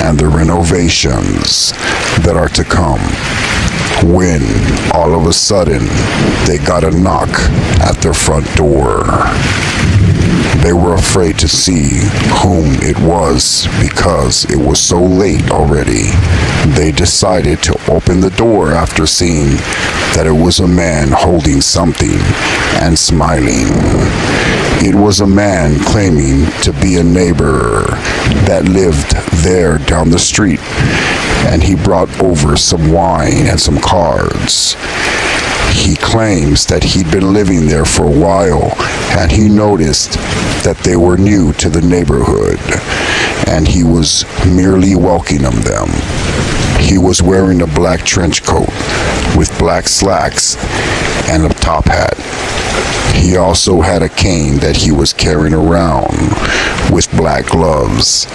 and the renovations that are to come, when all of a sudden they got a knock at their front door. They were afraid to see whom it was because it was so late already. They decided to open the door after seeing that it was a man holding something and smiling. It was a man claiming to be a neighbor that lived there down the street, and he brought over some wine and some cards. He claims that he'd been living there for a while, and he noticed that they were new to the neighborhood, and he was merely welcoming them. He was wearing a black trench coat with black slacks and a top hat. He also had a cane that he was carrying around with black gloves.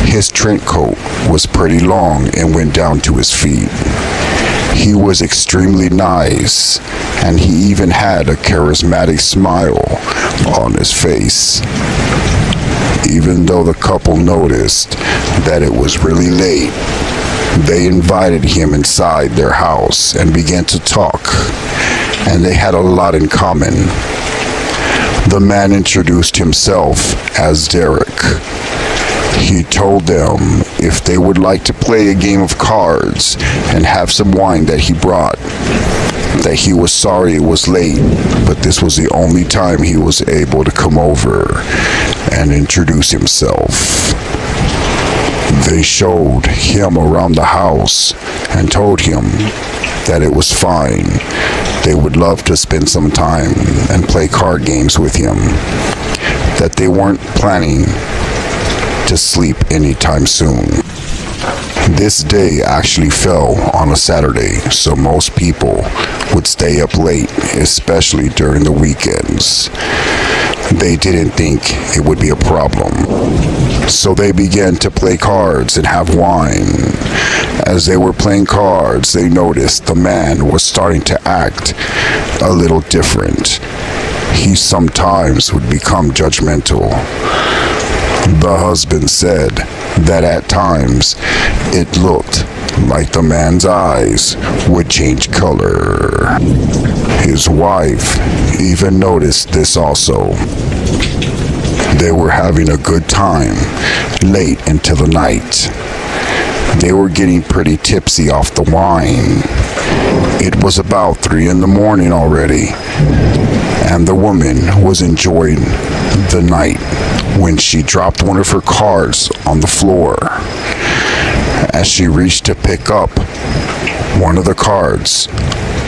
His trench coat was pretty long and went down to his feet. He was extremely nice, and he even had a charismatic smile on his face. Even though the couple noticed that it was really late, they invited him inside their house and began to talk, and they had a lot in common. The man introduced himself as Derek. He told them if they would like to play a game of cards and have some wine that he brought, that he was sorry it was late, but this was the only time he was able to come over and introduce himself. They showed him around the house and told him that it was fine. They would love to spend some time and play card games with him, that they weren't planning to sleep anytime soon. This day actually fell on a Saturday, so most people would stay up late, especially during the weekends. They didn't think it would be a problem, so they began to play cards and have wine. As they were playing cards, they noticed the man was starting to act a little different. He sometimes would become judgmental. The husband said that at times it looked like the man's eyes would change color. His wife even noticed this also. They were having a good time late into the night. They were getting pretty tipsy off the wine. It was about 3 in the morning already, and the woman was enjoying the night when she dropped one of her cards on the floor. As she reached to pick up one of the cards,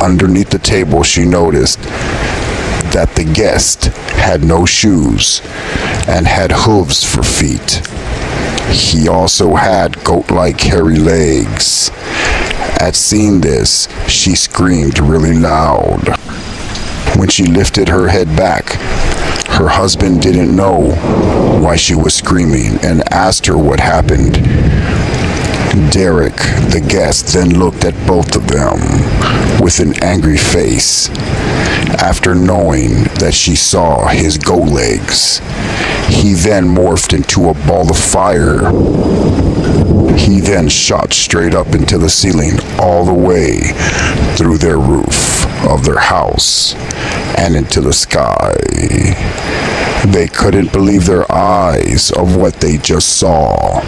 underneath the table she noticed that the guest had no shoes and had hooves for feet. He also had goat-like hairy legs. At seeing this, she screamed really loud. When she lifted her head back, her husband didn't know why she was screaming and asked her what happened. Derek, the guest, then looked at both of them with an angry face. After knowing that she saw his goat legs, he then morphed into a ball of fire. He then shot straight up into the ceiling all the way through their roof of their house and into the sky. They couldn't believe their eyes of what they just saw.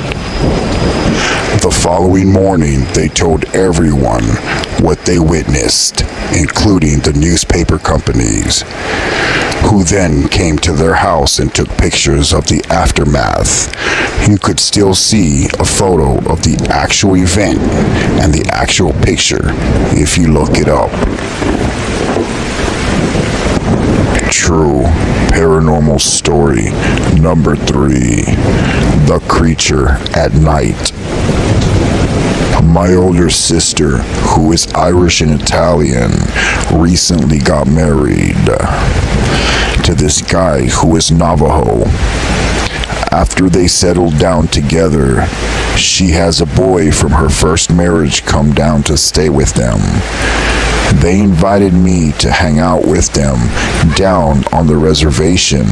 The following morning, they told everyone what they witnessed, including the newspaper companies, who then came to their house and took pictures of the aftermath. You could still see a photo of the actual event and the actual picture if you look it up. True paranormal story number 3, The Creature at Night. My older sister, who is Irish and Italian, recently got married to this guy who is Navajo. After they settled down together, she has a boy from her first marriage come down to stay with them. They invited me to hang out with them down on the reservation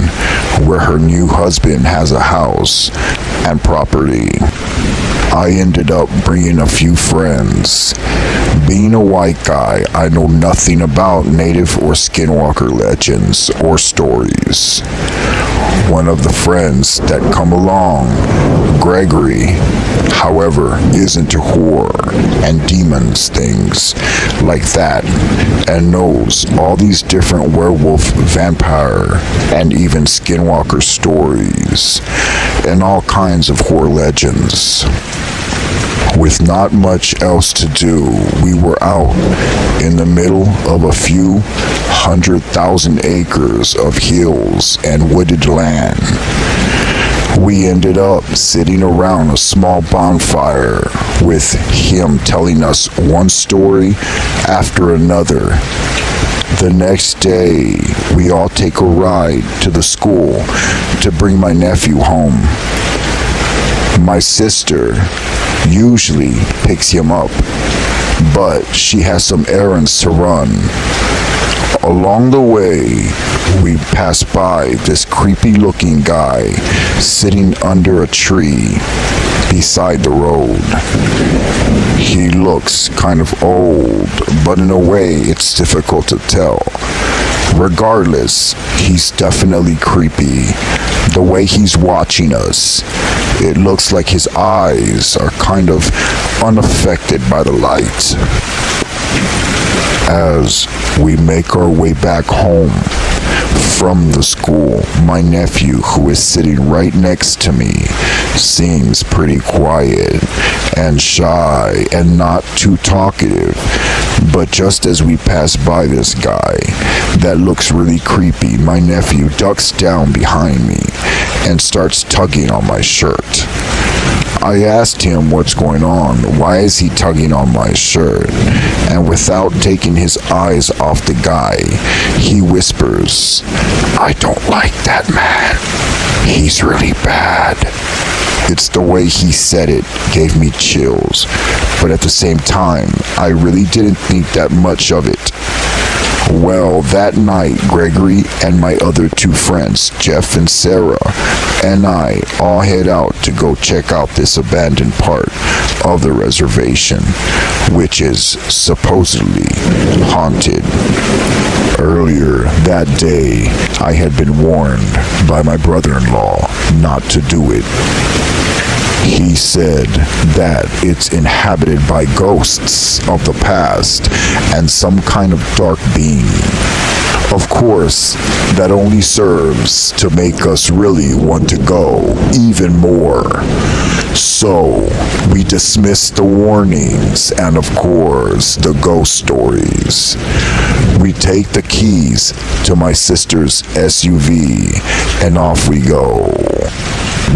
where her new husband has a house and property. I ended up bringing a few friends. Being a white guy, I know nothing about native or skinwalker legends or stories. One of the friends that come along, Gregory, however, is into horror and demons, things like that, and knows all these different werewolf, vampire, and even skinwalker stories, and all kinds of horror legends. With not much else to do, we were out in the middle of a few 100,000 acres of hills and wooded land. We ended up sitting around a small bonfire with him telling us one story after another. The next day, we all take a ride to the school to bring my nephew home. My sister usually picks him up, but she has some errands to run. Along the way, we pass by this creepy looking guy sitting under a tree beside the road. He looks kind of old, but in a way it's difficult to tell. Regardless, he's definitely creepy. The way he's watching us, it looks like his eyes are kind of unaffected by the light. As we make our way back home from the school, my nephew, who is sitting right next to me, seems pretty quiet and shy and not too talkative. But just as we pass by this guy that looks really creepy, my nephew ducks down behind me and starts tugging on my shirt. I asked him what's going on, why is he tugging on my shirt? And without taking his eyes off the guy, he whispers, "I don't like that man. He's really bad." It's the way he said it gave me chills, but at the same time, I really didn't think that much of it. Well, that night, Gregory and my other two friends, Jeff and Sarah, and I all head out to go check out this abandoned part of the reservation, which is supposedly haunted. Earlier that day, I had been warned by my brother-in-law not to do it. He said that it's inhabited by ghosts of the past and some kind of dark being. Of course, that only serves to make us really want to go even more. So, we dismissed the warnings and, of course, the ghost stories. We take the keys to my sister's SUV and off we go.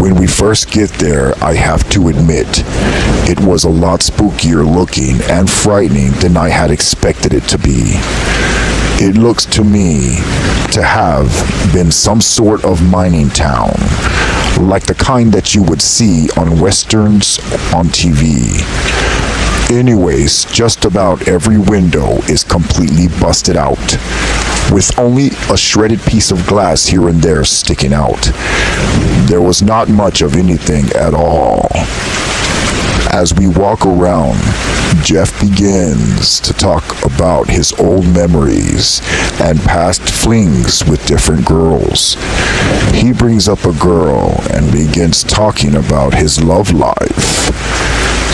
When we first get there, I have to admit, it was a lot spookier looking and frightening than I had expected it to be. It looks to me to have been some sort of mining town, like the kind that you would see on westerns on TV. Anyways, just about every window is completely busted out, with only a shredded piece of glass here and there sticking out. There was not much of anything at all. As we walk around, Jeff begins to talk about his old memories and past flings with different girls. He brings up a girl and begins talking about his love life.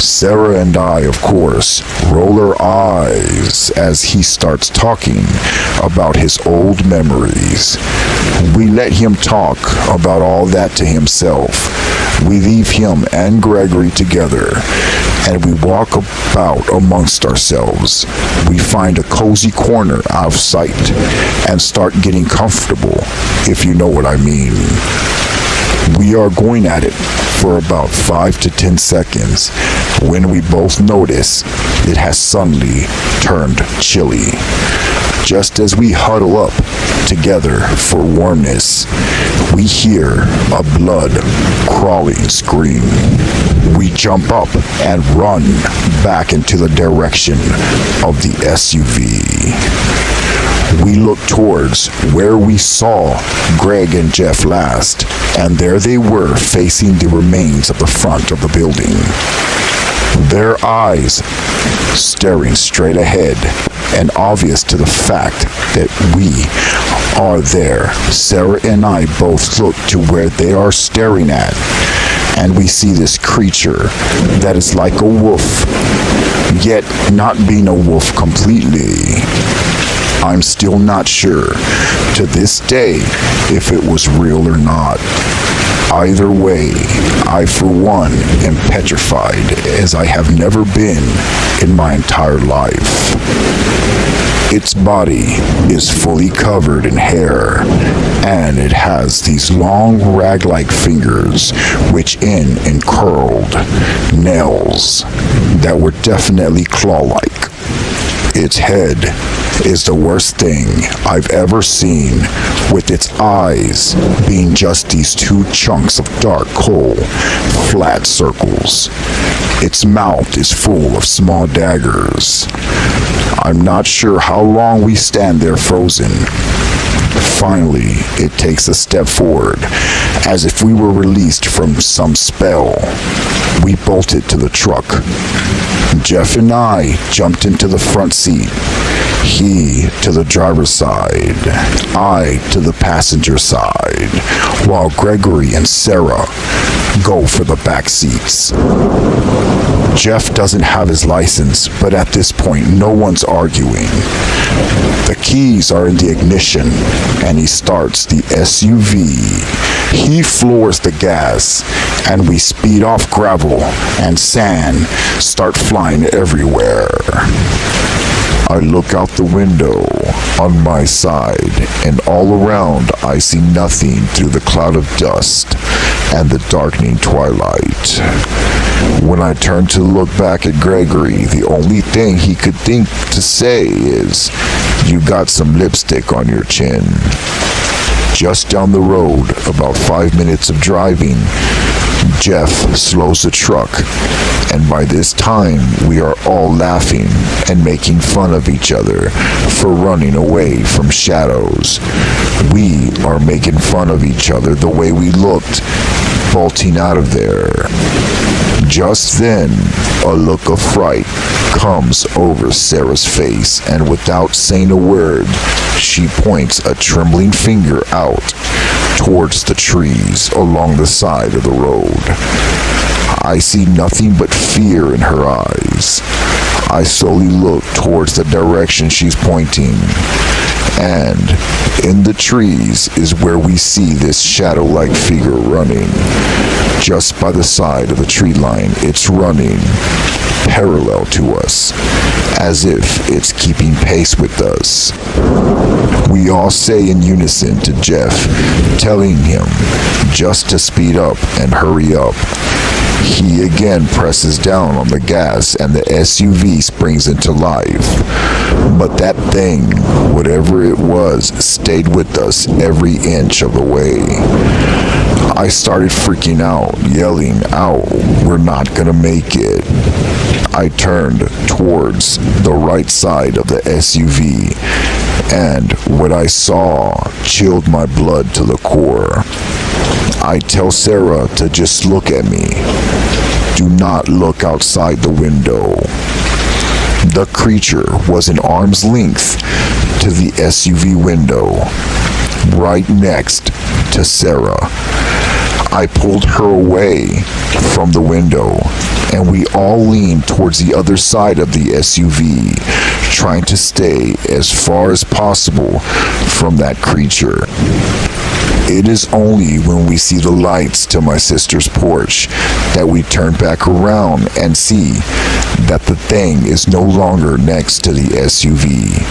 Sarah and I, of course, roll our eyes as he starts talking about his old memories. We let him talk about all that to himself. We leave him and Gregory together, and we walk about amongst ourselves. We find a cozy corner out of sight and start getting comfortable, if you know what I mean. We are going at it for about 5 to 10 seconds when we both notice it has suddenly turned chilly. Just as we huddle up together for warmness, we hear a blood-crawling scream. We jump up and run back into the direction of the SUV. We look towards where we saw Greg and Jeff last, and there they were facing the remains of the front of the building. Their eyes staring straight ahead, and obvious to the fact that we are there. Sarah and I both look to where they are staring at, and we see this creature that is like a wolf, yet not being a wolf completely. I'm still not sure to this day if it was real or not. Either way, I for one am petrified as I have never been in my entire life. Its body is fully covered in hair, and it has these long rag-like fingers which end in curled nails that were definitely claw-like. Its head is the worst thing I've ever seen, with its eyes being just these two chunks of dark coal, flat circles. Its mouth is full of small daggers. I'm not sure how long we stand there frozen. Finally, it takes a step forward, as if we were released from some spell. We bolted to the truck. Jeff and I jumped into the front seat. He to the driver's side, I to the passenger side, while Gregory and Sarah go for the back seats. Jeff doesn't have his license, but at this point, no one's arguing. The keys are in the ignition, and he starts the SUV. He floors the gas, and we speed off gravel, and sand start flying everywhere. I look out the window on my side, and all around I see nothing through the cloud of dust and the darkening twilight. When I turn to look back at Gregory, the only thing he could think to say is, "You got some lipstick on your chin." Just down the road, about 5 minutes of driving, Jeff slows the truck And by this time, we are all laughing and making fun of each other for running away from shadows. We are making fun of each other the way we looked, bolting out of there. Just then, a look of fright comes over Sarah's face, and without saying a word, she points a trembling finger out towards the trees along the side of the road. I see nothing but fear in her eyes. I slowly look towards the direction she's pointing, and in the trees is where we see this shadow-like figure running. Just by the side of the tree line, it's running parallel to us, as if it's keeping pace with us. We all say in unison to Jeff, telling him just to speed up and hurry up. He again presses down on the gas and the SUV springs into life. But that thing, whatever it was, stayed with us every inch of the way. I started freaking out, yelling out, "We're not gonna make it." I turned towards the right side of the SUV, and what I saw chilled my blood to the core. I tell Sarah to just look at me. Do not look outside the window. The creature was an arm's length to the SUV window, right next to Sarah. I pulled her away from the window, and we all leaned towards the other side of the SUV, trying to stay as far as possible from that creature. It is only when we see the lights to my sister's porch that we turn back around and see that the thing is no longer next to the SUV.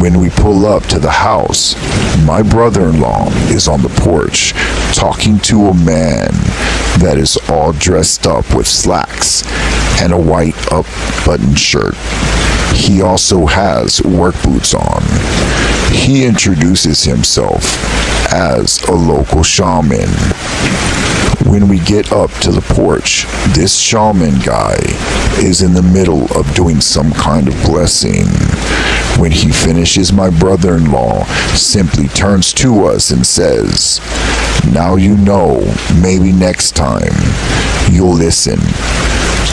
When we pull up to the house, my brother-in-law is on the porch talking to a man that is all dressed up with slacks and a white up-buttoned shirt. He also has work boots on. He introduces himself as a local shaman. When we get up to the porch, this shaman guy is in the middle of doing some kind of blessing. When he finishes, my brother-in-law simply turns to us and says, "Now you know, maybe next time you'll listen."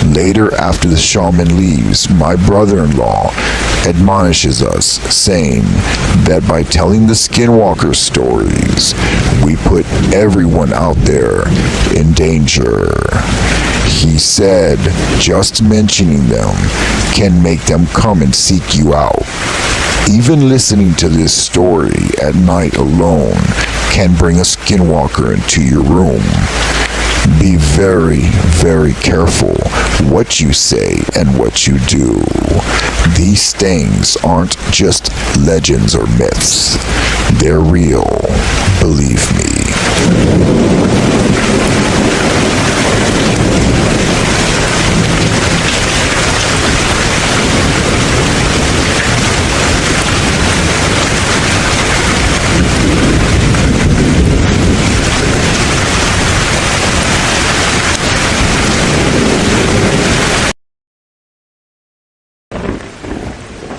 Later, after the shaman leaves, my brother-in-law admonishes us, saying that by telling the skinwalker stories, we put everyone out there in danger. He said just mentioning them can make them come and seek you out. Even listening to this story at night alone can bring a skinwalker into your room. Be very, very careful what you say and what you do. These things aren't just legends or myths. They're real, believe me.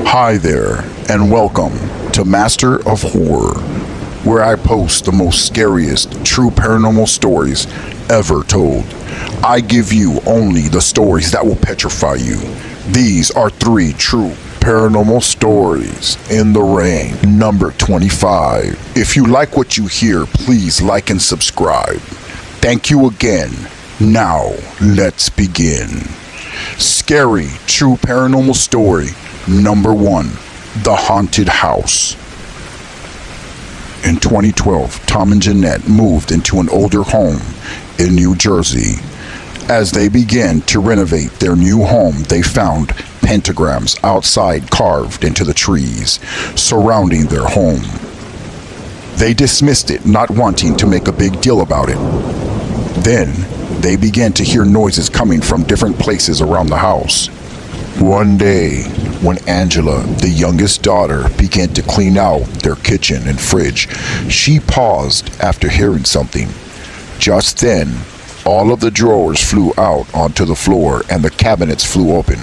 Hi there, and welcome to Master of Horror, where I post the most scariest true paranormal stories ever told. I give you only the stories that will petrify you. These are 3 true paranormal stories in the ring. Number 25. If you like what you hear, please like and subscribe. Thank you again. Now, let's begin. Scary true paranormal story number 1. The Haunted House. In 2012, Tom and Jeanette moved into an older home in New Jersey. As they began to renovate their new home, they found pentagrams outside carved into the trees surrounding their home. They dismissed it, not wanting to make a big deal about it. Then, they began to hear noises coming from different places around the house. One day, when Angela, the youngest daughter, began to clean out their kitchen and fridge, she paused after hearing something. Just then, All of the drawers flew out onto the floor and the cabinets flew open.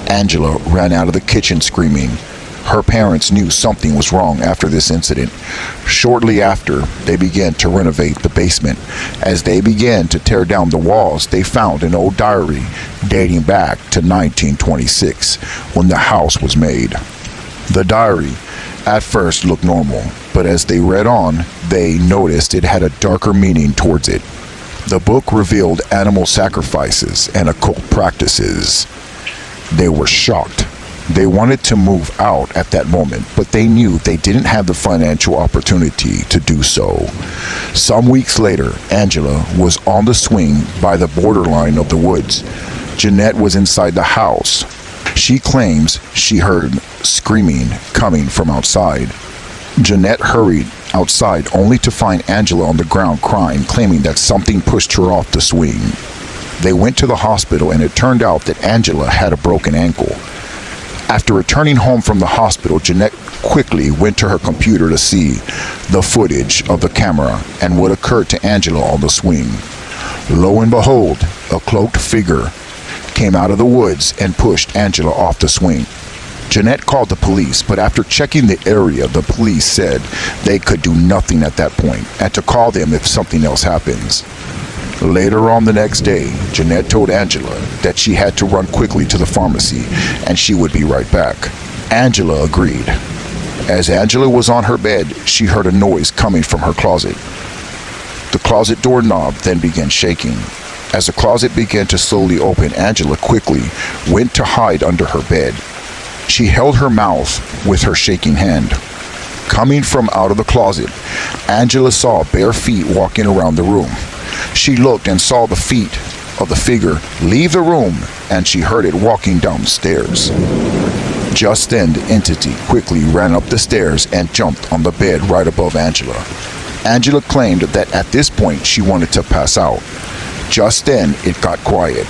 Angela ran out of the kitchen screaming. Her parents knew something was wrong after this incident. Shortly after, they began to renovate the basement. As they began to tear down the walls, they found an old diary dating back to 1926, when the house was made. The diary at first looked normal, but as they read on, they noticed it had a darker meaning towards it. The book revealed animal sacrifices and occult practices. They were shocked. They wanted to move out at that moment, but they knew they didn't have the financial opportunity to do so. Some weeks later, Angela was on the swing by the borderline of the woods. Jeanette was inside the house. She claims she heard screaming coming from outside. Jeanette hurried outside only to find Angela on the ground crying, claiming that something pushed her off the swing. They went to the hospital and it turned out that Angela had a broken ankle. After returning home from the hospital, Jeanette quickly went to her computer to see the footage of the camera and what occurred to Angela on the swing. Lo and behold, a cloaked figure came out of the woods and pushed Angela off the swing. Jeanette called the police, but after checking the area, the police said they could do nothing at that point and to call them if something else happens. Later on the next day, Jeanette told Angela that she had to run quickly to the pharmacy and she would be right back. Angela agreed. As Angela was on her bed, she heard a noise coming from her closet. The closet doorknob then began shaking. As the closet began to slowly open, Angela quickly went to hide under her bed. She held her mouth with her shaking hand. Coming from out of the closet, Angela saw bare feet walking around the room. She looked and saw the feet of the figure leave the room, and she heard it walking down the stairs. Just then, the entity quickly ran up the stairs and jumped on the bed right above Angela. Angela claimed that at this point she wanted to pass out. Just then, it got quiet.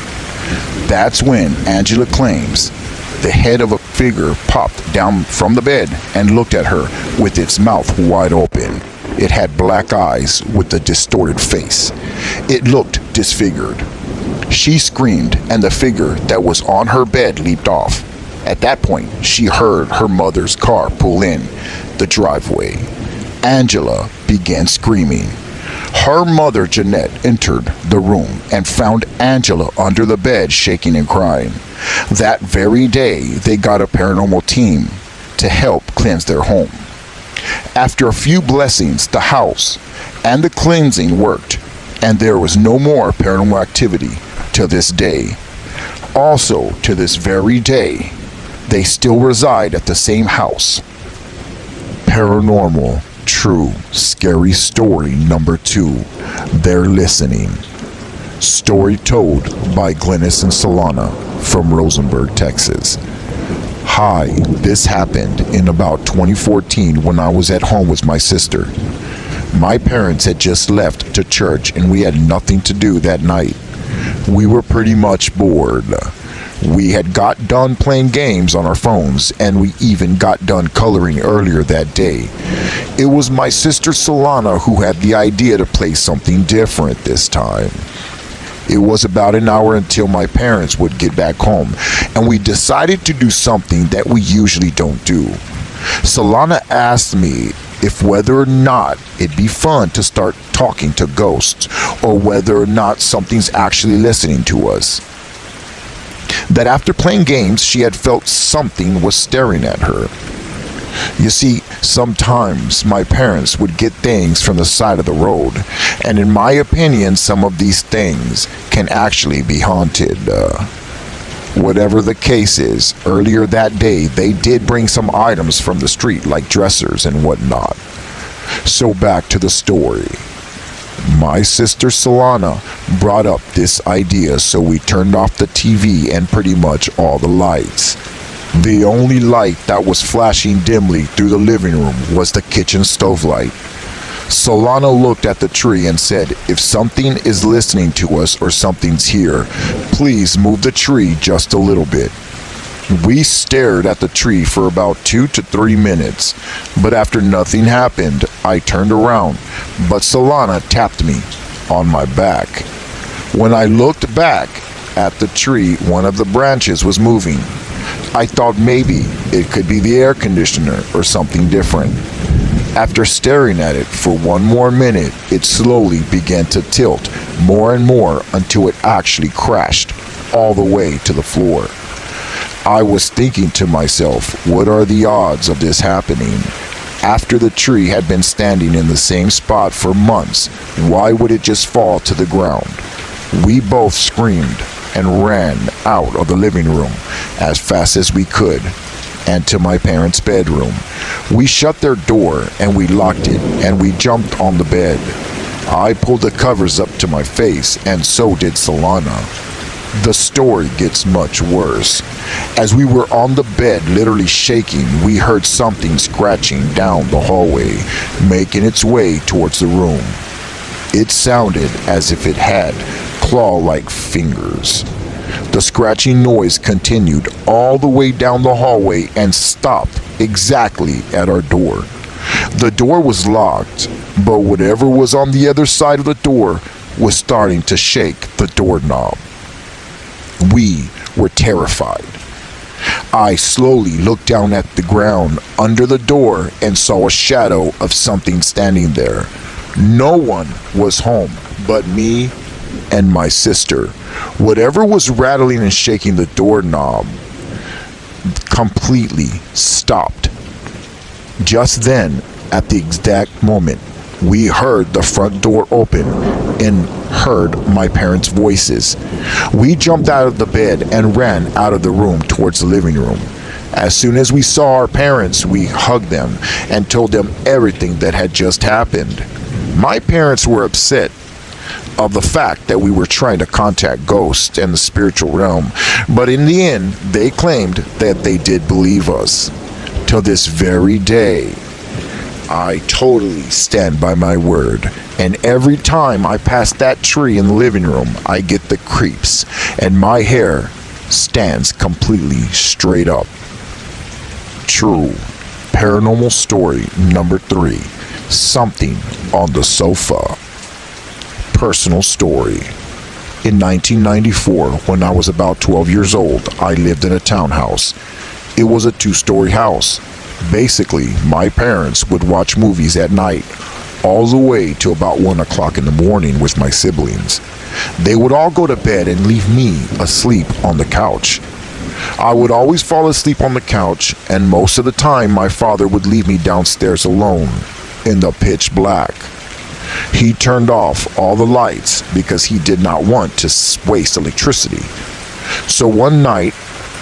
That's when Angela claims the head of a figure popped down from the bed and looked at her with its mouth wide open. It had black eyes with a distorted face. It looked disfigured. She screamed, and the figure that was on her bed leaped off. At that point, she heard her mother's car pull in the driveway. Angela began screaming. Her mother, Jeanette, entered the room and found Angela under the bed shaking and crying. That very day, they got a paranormal team to help cleanse their home. After a few blessings, the house and the cleansing worked, and there was no more paranormal activity to this day. Also, to this very day, they still reside at the same house. Paranormal, true, scary story number 2. They're listening. Story told by Glennis and Solana from Rosenberg, Texas. Hi, this happened in about 2014 when I was at home with my sister. My parents had just left to church and we had nothing to do that night. We were pretty much bored. We had got done playing games on our phones and we even got done coloring earlier that day. It was my sister Solana who had the idea to play something different this time. It was about an hour until my parents would get back home, and we decided to do something that we usually don't do. Solana asked me if whether or not it'd be fun to start talking to ghosts, or whether or not something's actually listening to us. That after playing games, she had felt something was staring at her. You see, sometimes my parents would get things from the side of the road, and in my opinion, some of these things can actually be haunted. Whatever the case is, earlier that day, they did bring some items from the street, like dressers and whatnot. So back to the story. My sister Solana brought up this idea, so we turned off the TV and pretty much all the lights. The only light that was flashing dimly through the living room was the kitchen stove light. Solana looked at the tree and said, if something is listening to us or something's here, please move the tree just a little bit. We stared at the tree for about 2 to 3 minutes, but after nothing happened, I turned around, but Solana tapped me on my back. When I looked back at the tree, one of the branches was moving. I thought maybe it could be the air conditioner or something different. After staring at it for one more minute, it slowly began to tilt more and more until it actually crashed all the way to the floor. I was thinking to myself, what are the odds of this happening? After the tree had been standing in the same spot for months, why would it just fall to the ground? We both screamed and ran out of the living room as fast as we could and to my parents' bedroom. We shut their door and we locked it and we jumped on the bed. I pulled the covers up to my face and so did Solana. The story gets much worse. As we were on the bed literally shaking, we heard something scratching down the hallway, making its way towards the room. It sounded as if it had claw-like fingers. The scratching noise continued all the way down the hallway and stopped exactly at our door. The door was locked, but whatever was on the other side of the door was starting to shake the doorknob. We were terrified. I slowly looked down at the ground under the door and saw a shadow of something standing there. No one was home but me and my sister. Whatever was rattling and shaking the doorknob completely stopped. Just then, at the exact moment, we heard the front door open and heard my parents' voices. We jumped out of the bed and ran out of the room towards the living room. As soon as we saw our parents, we hugged them and told them everything that had just happened. My parents were upset of the fact that we were trying to contact ghosts and the spiritual realm, but in the end, they claimed that they did believe us. Till this very day, I totally stand by my word, and every time I pass that tree in the living room, I get the creeps, and my hair stands completely straight up. True paranormal story number 3, something on the sofa. Personal story. In 1994, when I was about 12 years old, I lived in a townhouse. It was a 2-story house. Basically, my parents would watch movies at night, all the way to about 1 o'clock in the morning with my siblings. They would all go to bed and leave me asleep on the couch. I would always fall asleep on the couch, and most of the time my father would leave me downstairs alone in the pitch black. He turned off all the lights because he did not want to waste electricity. So one night,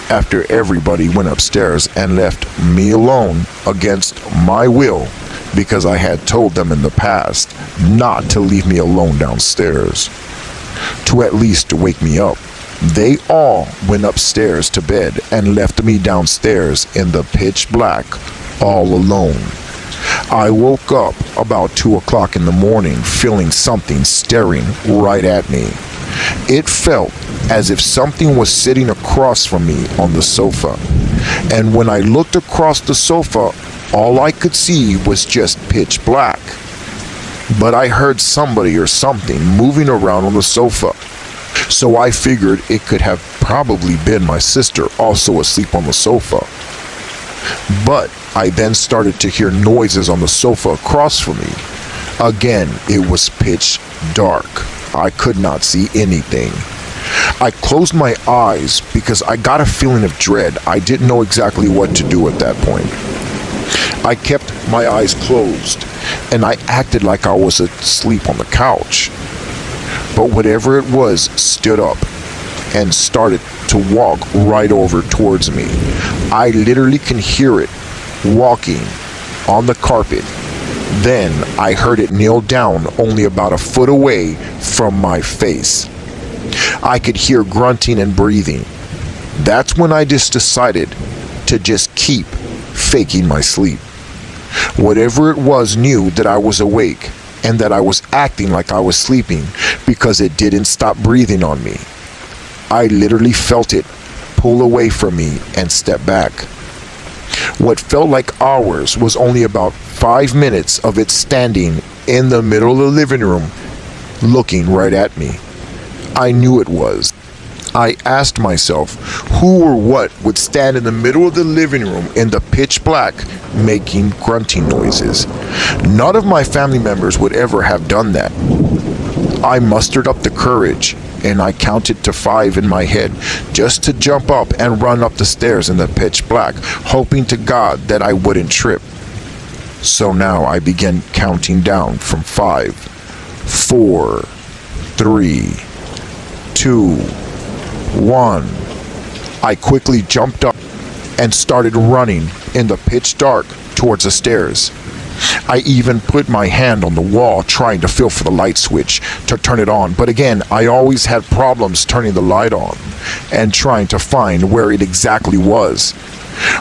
after everybody went upstairs and left me alone against my will, because I had told them in the past not to leave me alone downstairs, to at least wake me up, they all went upstairs to bed and left me downstairs in the pitch black, all alone. I woke up about 2 o'clock in the morning feeling something staring right at me. It felt as if something was sitting across from me on the sofa. And when I looked across the sofa, all I could see was just pitch black. But I heard somebody or something moving around on the sofa. So I figured it could have probably been my sister also asleep on the sofa. But I then started to hear noises on the sofa across from me. Again, it was pitch dark. I could not see anything. I closed my eyes because I got a feeling of dread. I didn't know exactly what to do at that point. I kept my eyes closed and I acted like I was asleep on the couch. But whatever it was stood up and started to walk right over towards me. I literally can hear it walking on the carpet. Then I heard it kneel down only about a foot away from my face. I could hear grunting and breathing. That's when I just decided to just keep faking my sleep. Whatever it was knew that I was awake and that I was acting like I was sleeping because it didn't stop breathing on me. I literally felt it pull away from me and step back. What felt like hours was only about 5 minutes of it standing in the middle of the living room, looking right at me. I knew it was. I asked myself who or what would stand in the middle of the living room in the pitch black making grunting noises. None of my family members would ever have done that. I mustered up the courage and I counted to 5 in my head just to jump up and run up the stairs in the pitch black, hoping to God that I wouldn't trip. So now I began counting down from 5, 4, 3, 2, 1. I quickly jumped up and started running in the pitch dark towards the stairs. I even put my hand on the wall trying to feel for the light switch to turn it on, but again, I always had problems turning the light on and trying to find where it exactly was.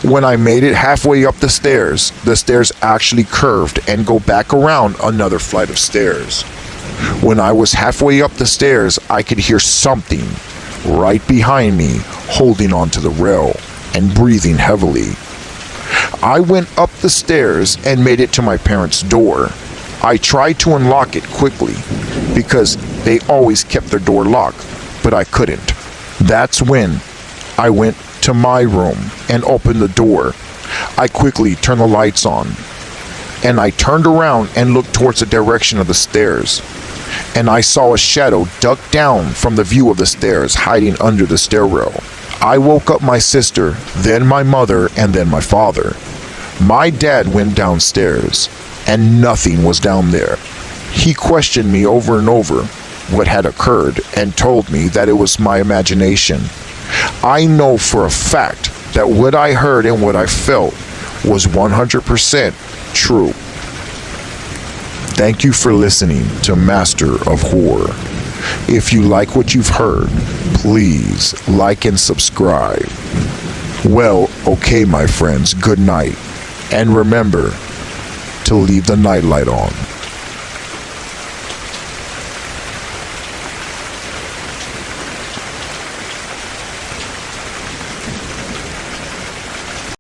When I made it halfway up the stairs actually curved and go back around another flight of stairs. When I was halfway up the stairs, I could hear something right behind me holding onto the rail and breathing heavily. I went up the stairs and made it to my parents' door. I tried to unlock it quickly because they always kept their door locked, but I couldn't. That's when I went to my room and opened the door. I quickly turned the lights on and I turned around and looked towards the direction of the stairs. And I saw a shadow duck down from the view of the stairs, hiding under the stairrail. I woke up my sister, then my mother, and then my father. My dad went downstairs, and nothing was down there. He questioned me over and over what had occurred and told me that it was my imagination. I know for a fact that what I heard and what I felt was 100% true. Thank you for listening to Master of Horror. If you like what you've heard, please like and subscribe. Well, okay, my friends, good night. And remember to leave the nightlight on.